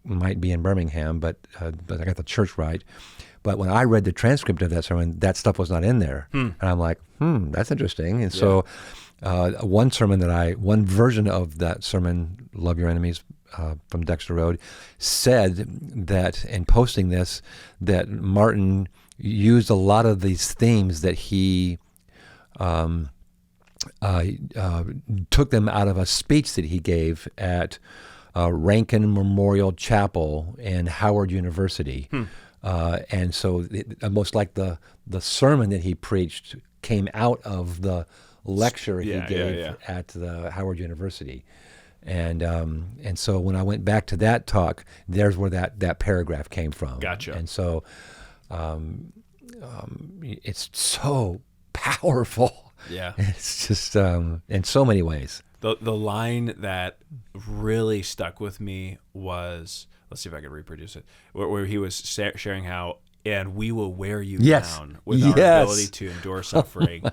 it might be in Birmingham, but I got the church right. But when I read the transcript of that sermon, that stuff was not in there. And I'm like, that's interesting. And so one version of that sermon, "Love Your Enemies," from Dexter Road, said that, in posting this, that Martin used a lot of these themes that he took them out of a speech that he gave at Rankin Memorial Chapel in Howard University. And so almost like the sermon that he preached came out of the lecture he gave at the Howard University. And so when I went back to that talk, there's where that paragraph came from. Gotcha. And so it's so powerful. Yeah. It's just in so many ways. The line that really stuck with me was, let's see if I can reproduce it, where he was sharing how, and we will wear you down with our ability to endure suffering,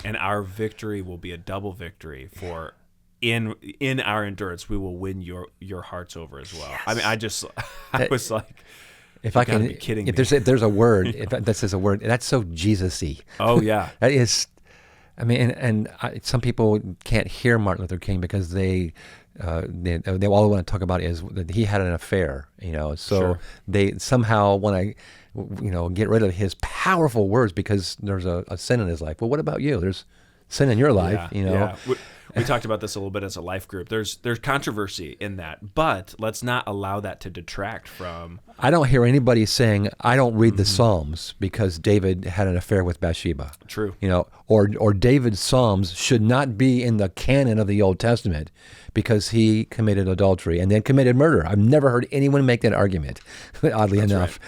and our victory will be a double victory, for in our endurance we will win your hearts over as well. Yes. I mean, I was like, if I can, be kidding if me. there's a word, if that says a word, that's so Jesus-y. Oh yeah. That is. I mean, and some people can't hear Martin Luther King because they all they want to talk about is that he had an affair, So Sure. they somehow want to, get rid of his powerful words because there's a sin in his life. Well, what about you? There's sin in your life, Yeah. We talked about this a little bit as a life group. There's controversy in that, but let's not allow that to detract from. I don't hear anybody saying, I don't read the Psalms because David had an affair with Bathsheba. True. Or David's Psalms should not be in the canon of the Old Testament because he committed adultery and then committed murder. I've never heard anyone make that argument, oddly enough.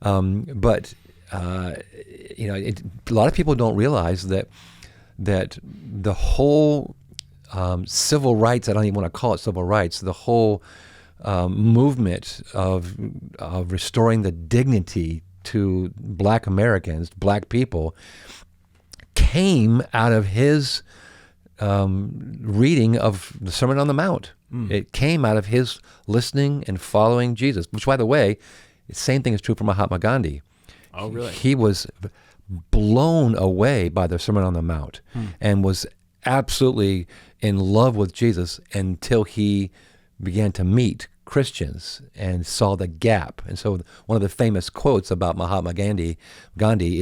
Right. A lot of people don't realize that the whole civil rights, I don't even want to call it civil rights, the whole movement of restoring the dignity to Black Americans, Black people, came out of his reading of the Sermon on the Mount. It came out of his listening and following Jesus, which, by the way, the same thing is true for Mahatma Gandhi. Oh, really? He was blown away by the Sermon on the Mount and was absolutely in love with Jesus until he began to meet Christians and saw the gap. And so one of the famous quotes about Mahatma Gandhi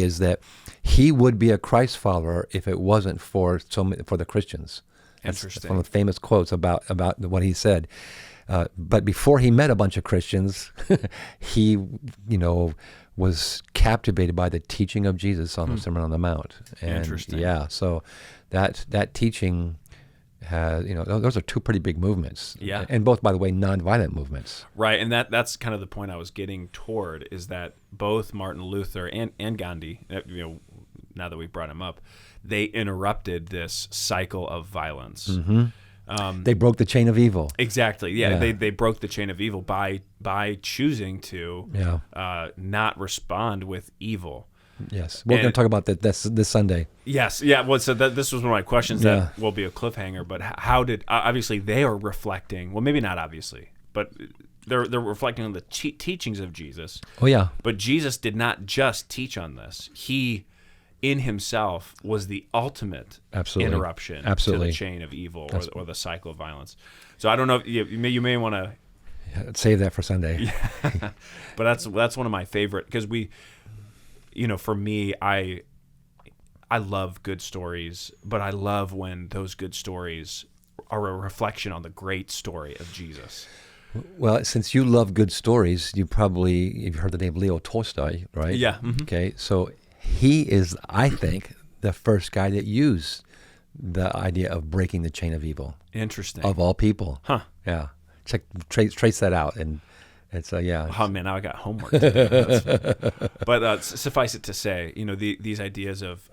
is that he would be a Christ follower if it wasn't for the Christians. Interesting. That's one of the famous quotes about what he said. But before he met a bunch of Christians, he, was captivated by the teaching of Jesus on the Sermon on the Mount. And interesting. Yeah, so that teaching has, those are two pretty big movements. Yeah. And both, by the way, nonviolent movements. Right, and that's kind of the point I was getting toward, is that both Martin Luther and Gandhi, now that we've brought him up, they interrupted this cycle of violence. Mm-hmm. They broke the chain of evil. Exactly. Yeah. They broke the chain of evil by choosing to not respond with evil. Yes, we're going to talk about that this Sunday. Yes. Yeah. Well, so this was one of my questions that will be a cliffhanger. But how did obviously they are reflecting? Well, maybe not obviously, but they're reflecting on the teachings of Jesus. Oh yeah. But Jesus did not just teach on this. He, in himself, was the ultimate interruption to the chain of evil or the cycle of violence. So I don't know if you may want to save that for Sunday. Yeah. But that's one of my favorite, because for me, I love good stories, but I love when those good stories are a reflection on the great story of Jesus. Well, since you love good stories, you've heard the name Leo Tolstoy, right? Yeah. Mm-hmm. Okay, so he is, I think, the first guy that used the idea of breaking the chain of evil. Interesting. Of all people. Huh. Yeah. Trace that out, and it's Oh man, now I got homework to do. But suffice it to say, these ideas of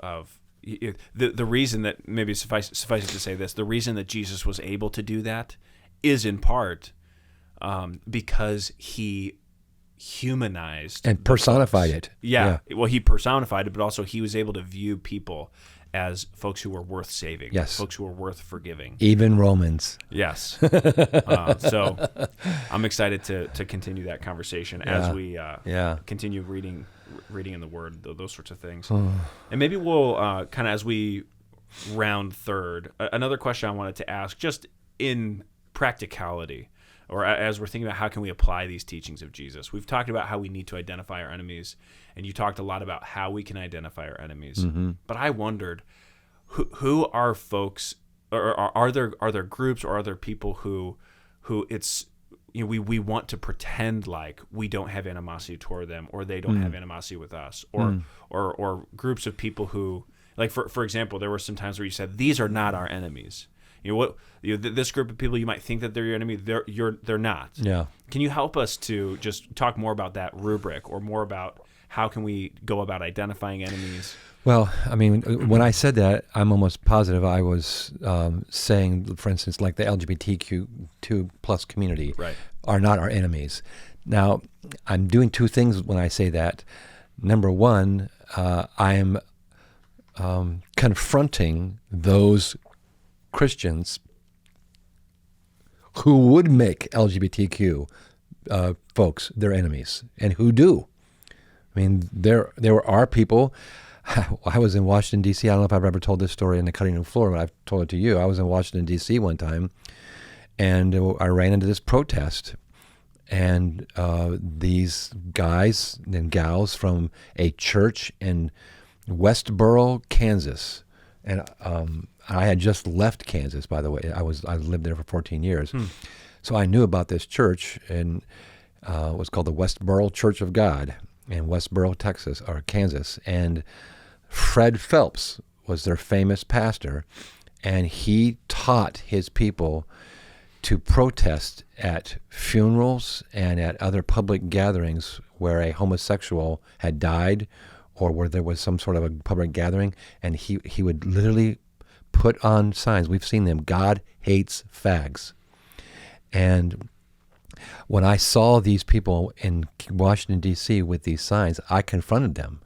the reason that, maybe suffice it to say this, the reason that Jesus was able to do that is in part because he humanized and personified it. Yeah. Well, he personified it, but also he was able to view people as folks who were worth saving. Yes. Folks who were worth forgiving. Even Romans. Yes. So I'm excited to continue that conversation as we continue reading in the Word, those sorts of things. And maybe we'll kind of, as we round third, another question I wanted to ask, just in practicality, or as we're thinking about how can we apply these teachings of Jesus. We've talked about how we need to identify our enemies, and you talked a lot about how we can identify our enemies. Mm-hmm. But I wondered, who are folks, or are there groups, or are there people who it's, we want to pretend like we don't have animosity toward them, or they don't have animosity with us, or groups of people who, like for example, there were some times where you said, these are not our enemies. This group of people, you might think that they're your enemy. They're not. Yeah. Can you help us to just talk more about that rubric, or more about how can we go about identifying enemies? Well, I mean, when I said that, I'm almost positive I was saying, for instance, like the LGBTQ2 plus community are not our enemies. Now, I'm doing two things when I say that. Number one, I'm confronting those Christians who would make LGBTQ folks their enemies, and who do. I mean, there are people. I was in Washington, D.C. I don't know if I've ever told this story in the cutting room floor, but I've told it to you. I was in Washington, D.C. one time, and I ran into this protest, and these guys and gals from a church in Westboro, Kansas, And I had just left Kansas, by the way. I lived there for 14 years. So I knew about this church, and it was called the Westboro Church of God in Westboro, Texas, or Kansas. And Fred Phelps was their famous pastor, and he taught his people to protest at funerals and at other public gatherings where a homosexual had died or where there was some sort of a public gathering, and he would literally put on signs. We've seen them. God hates fags. And when I saw these people in Washington, D.C. with these signs, I confronted them.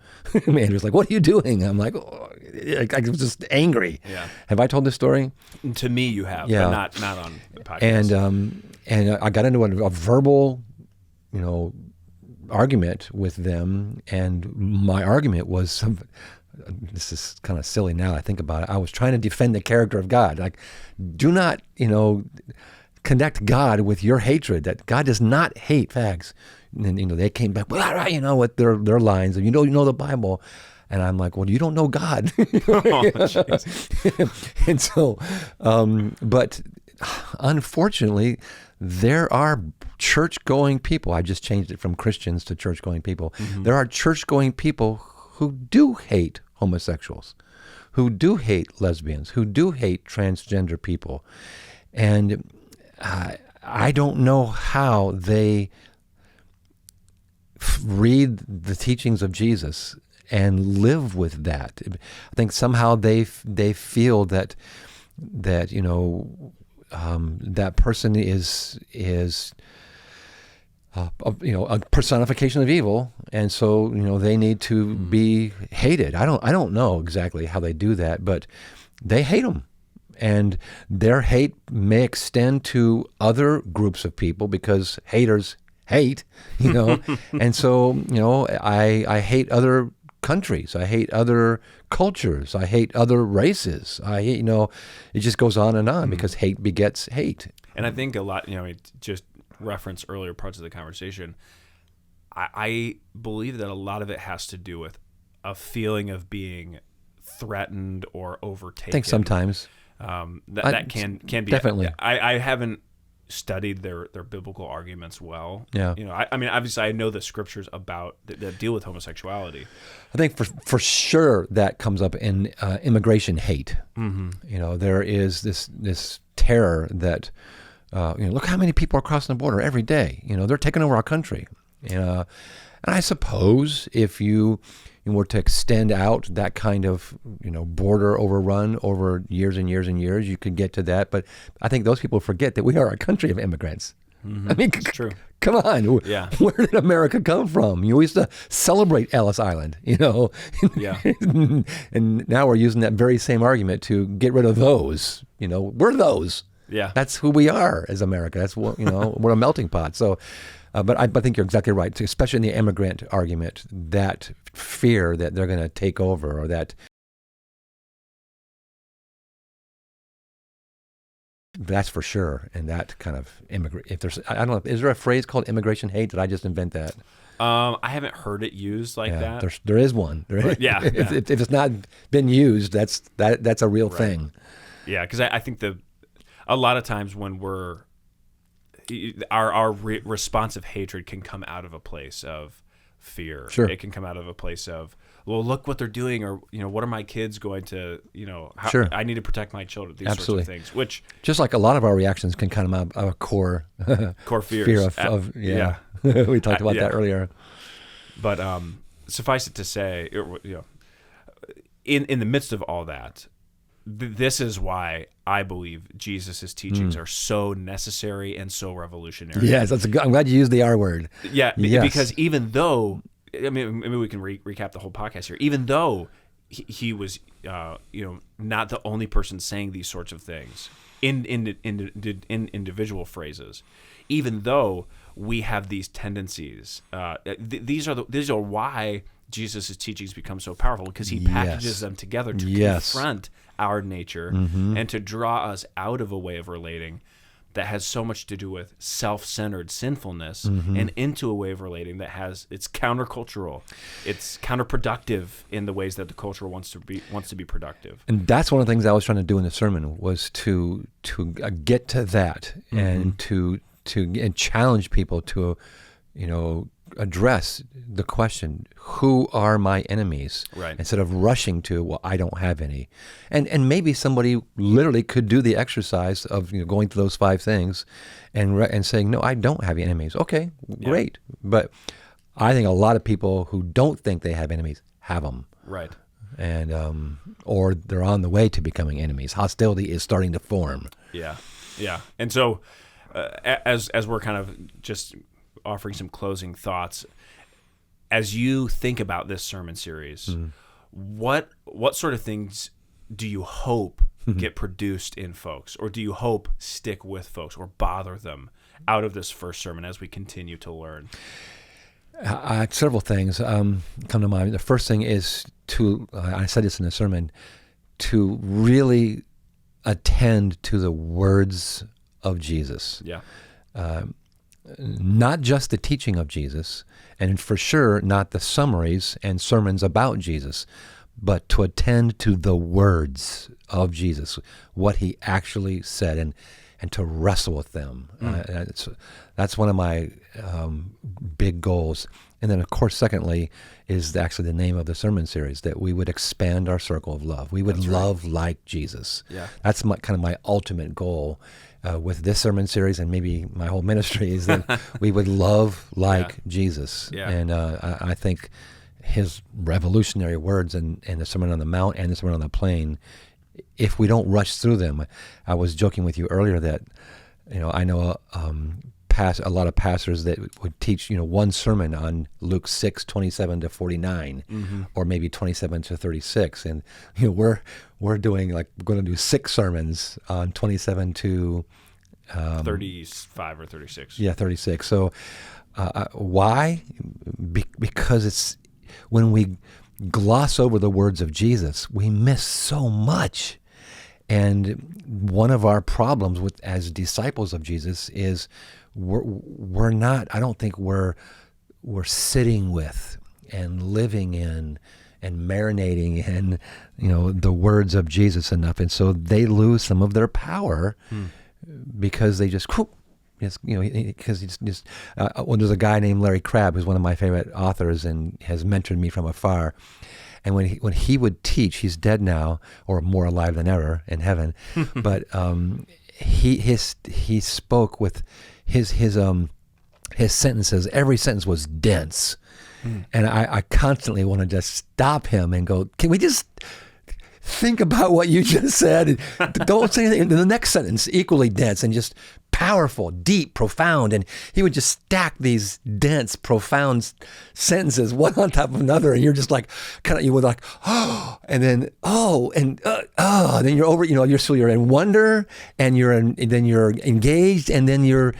Man, he was like, "What are you doing?" I'm like, oh, I was just angry. Yeah. Have I told this story? To me, you have, Yeah. but not on the podcast. And I got into a verbal, argument with them, and my argument was this is kind of silly now I think about it. I was trying to defend the character of God. Like, do not, connect God with your hatred. That God does not hate fags. And they came back, with their lines, and you know the Bible. And I'm like, well, you don't know God. And so, but unfortunately, there are church-going people. I just changed it from Christians to church-going people. Mm-hmm. There are church-going people who do hate homosexuals, who do hate lesbians, who do hate transgender people. And I don't know how they read the teachings of Jesus and live with that. I think somehow they feel that that person is a personification of evil, and so they need to be hated. I don't know exactly how they do that, but they hate them. And their hate may extend to other groups of people because haters hate, and so, I hate other countries. I hate other cultures. I hate other races. I hate, it just goes on and on because hate begets hate. And I think a lot, just reference earlier parts of the conversation, I believe that a lot of it has to do with a feeling of being threatened or overtaken. I think sometimes. That can be definitely. I haven't studied their biblical arguments well. Yeah. I mean, obviously, I know the scriptures about that deal with homosexuality. I think for sure that comes up in immigration hate. Mm-hmm. There is this terror that look how many people are crossing the border every day. They're taking over our country. And I suppose if you were to extend out that kind of, border overrun over years and years and years, you could get to that. But I think those people forget that we are a country of immigrants. Mm-hmm. I mean, it's true. Come on. Yeah. Where did America come from? We used to celebrate Ellis Island, Yeah. And now we're using that very same argument to get rid of those. We're those. Yeah. That's who we are as America. That's what, we're a melting pot. So, but I think you're exactly right, especially in the immigrant argument, that fear that they're going to take over, or that's for sure. And that kind of I don't know, is there a phrase called immigration hate? Did I just invent that? I haven't heard it used like that. There is one. Yeah. If it's not been used, that's a real thing. Yeah, because I think a lot of times when our responsive hatred can come out of a place of fear. Sure. It can come out of a place of, well, look what they're doing, or what are my kids going to, Sure. I need to protect my children. These Absolutely. sorts of things, which just like a lot of our reactions can come out of a core fears. Fear of yeah. We talked about that earlier. But suffice it to say, in the midst of all that, this is why I believe Jesus' teachings are so necessary and so revolutionary. Yes, I'm glad you used the R word. Yeah, yes. Because even though, maybe we can recap the whole podcast here. Even though he was, not the only person saying these sorts of things in individual phrases, even though we have these tendencies, these are why Jesus' teachings become so powerful, because he packages them together to confront our nature and to draw us out of a way of relating that has so much to do with self-centered sinfulness and into a way of relating that it's countercultural. It's counterproductive in the ways that the culture wants to be productive. And that's one of the things I was trying to do in the sermon, was to get to that and to challenge people to, address the question, who are my enemies? Right. Instead of rushing to, well, I don't have any. And maybe somebody literally could do the exercise of going through those 5 things and saying, no, I don't have any enemies. Okay, great. But I think a lot of people who don't think they have enemies have them. Right. And or they're on the way to becoming enemies. Hostility is starting to form. Yeah. And so as we're kind of just offering some closing thoughts, as you think about this sermon series, what sort of things do you hope get produced in folks, or do you hope stick with folks or bother them out of this first sermon as we continue to learn? Several things come to mind. The first thing is to, I said this in the sermon, to really attend to the words of Jesus. Yeah. Not just the teaching of Jesus, and for sure not the summaries and sermons about Jesus, but to attend to the words of Jesus, what he actually said, and to wrestle with them. That's one of my big goals. And then, of course, secondly, is actually the name of the sermon series, that we would expand our circle of love. We would love like Jesus. Yeah. That's kind of my ultimate goal with this sermon series, and maybe my whole ministry, is that we would love like Jesus. Yeah. And I think his revolutionary words in the Sermon on the Mount and the Sermon on the Plain, if we don't rush through them, I was joking with you earlier that, I know a lot of pastors that would teach, one sermon on Luke 6:27 to 49, or maybe 27 to 36, and we're doing, like, we're going to do 6 sermons on 27 to 35 or 36. Yeah, 36. So why? Because it's when we gloss over the words of Jesus, we miss so much. And one of our problems as disciples of Jesus is we're not, I don't think we're sitting with and living in and marinating in, the words of Jesus enough. And so they lose some of their power because they just, because it's just, well, there's a guy named Larry Crabb, who's one of my favorite authors and has mentored me from afar. And when he would teach, he's dead now, or more alive than ever in heaven. But he spoke with his sentences. Every sentence was dense, and I constantly want to just stop him and go, "Can we just think about what you just said? Don't say anything." And the next sentence, equally dense and just powerful, deep, profound. And he would just stack these dense, profound sentences one on top of another. And you're just like, you would like, oh, and then, oh, and then you're over, you're in wonder, and then you're engaged, and then you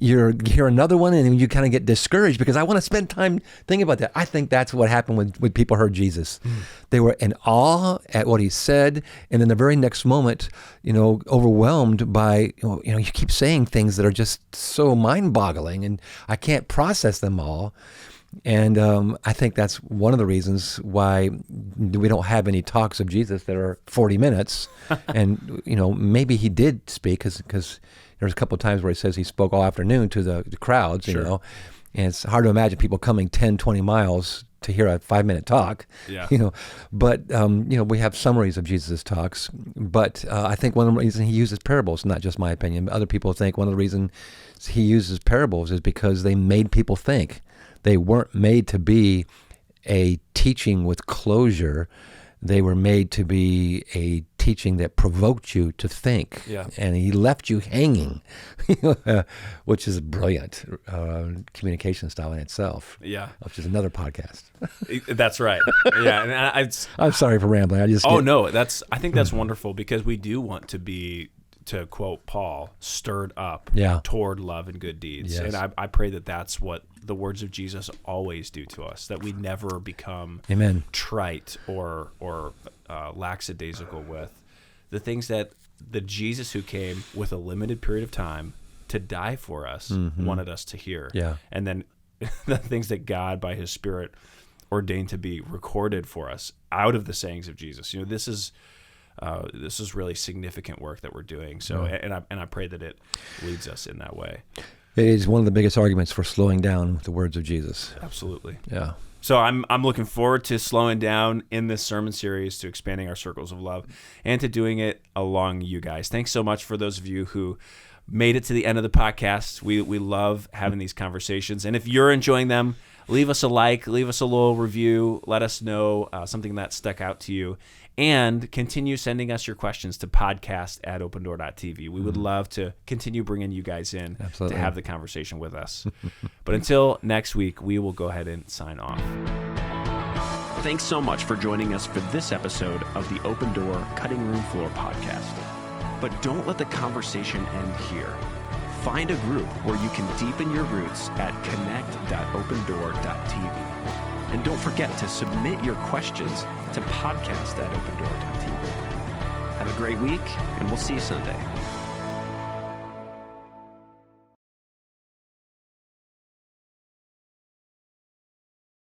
hear another one, and then you kind of get discouraged because I want to spend time thinking about that. I think that's what happened when people heard Jesus. They were in awe at what he said, and then the very next moment, overwhelmed by, you keep saying things that are just so mind-boggling, and I can't process them all. And I think that's one of the reasons why we don't have any talks of Jesus that are 40 minutes. And, maybe he did speak because there's a couple of times where he says he spoke all afternoon to the crowds, Sure. And it's hard to imagine people coming 10, 20 miles to hear a 5-minute talk, But, we have summaries of Jesus' talks. But I think one of the reasons he uses parables, not just my opinion, but other people think one of the reasons he uses parables is because they made people think. They weren't made to be a teaching with closure. They were made to be a teaching that provoked you to think. Yeah. And he left you hanging, which is a brilliant communication style in itself. Yeah. Which is another podcast. That's right. Yeah. And I'm sorry for rambling. I think that's wonderful, because we do want to be, to quote Paul, stirred up toward love and good deeds. Yes. And I pray that that's what the words of Jesus always do to us, that we never become Amen. trite or lackadaisical with the things that the Jesus who came with a limited period of time to die for us wanted us to hear. Yeah. And then the things that God, by his Spirit, ordained to be recorded for us out of the sayings of Jesus. You know, this is really significant work that we're doing. So, and I pray that it leads us in that way. It is one of the biggest arguments for slowing down with the words of Jesus. Absolutely. Yeah. So I'm looking forward to slowing down in this sermon series, to expanding our circles of love, and to doing it along you guys. Thanks so much for those of you who made it to the end of the podcast. We love having these conversations. And if you're enjoying them, leave us a like, leave us a little review, let us know something that stuck out to you, and continue sending us your questions to podcast@opendoor.tv. We would love to continue bringing you guys in Absolutely. to have the conversation with us. But until next week, we will go ahead and sign off. Thanks so much for joining us for this episode of the Open Door Cutting Room Floor podcast. But don't let the conversation end here. Find a group where you can deepen your roots at connect.opendoor.tv. And don't forget to submit your questions to podcast@opendoor.tv. Have a great week, and we'll see you Sunday.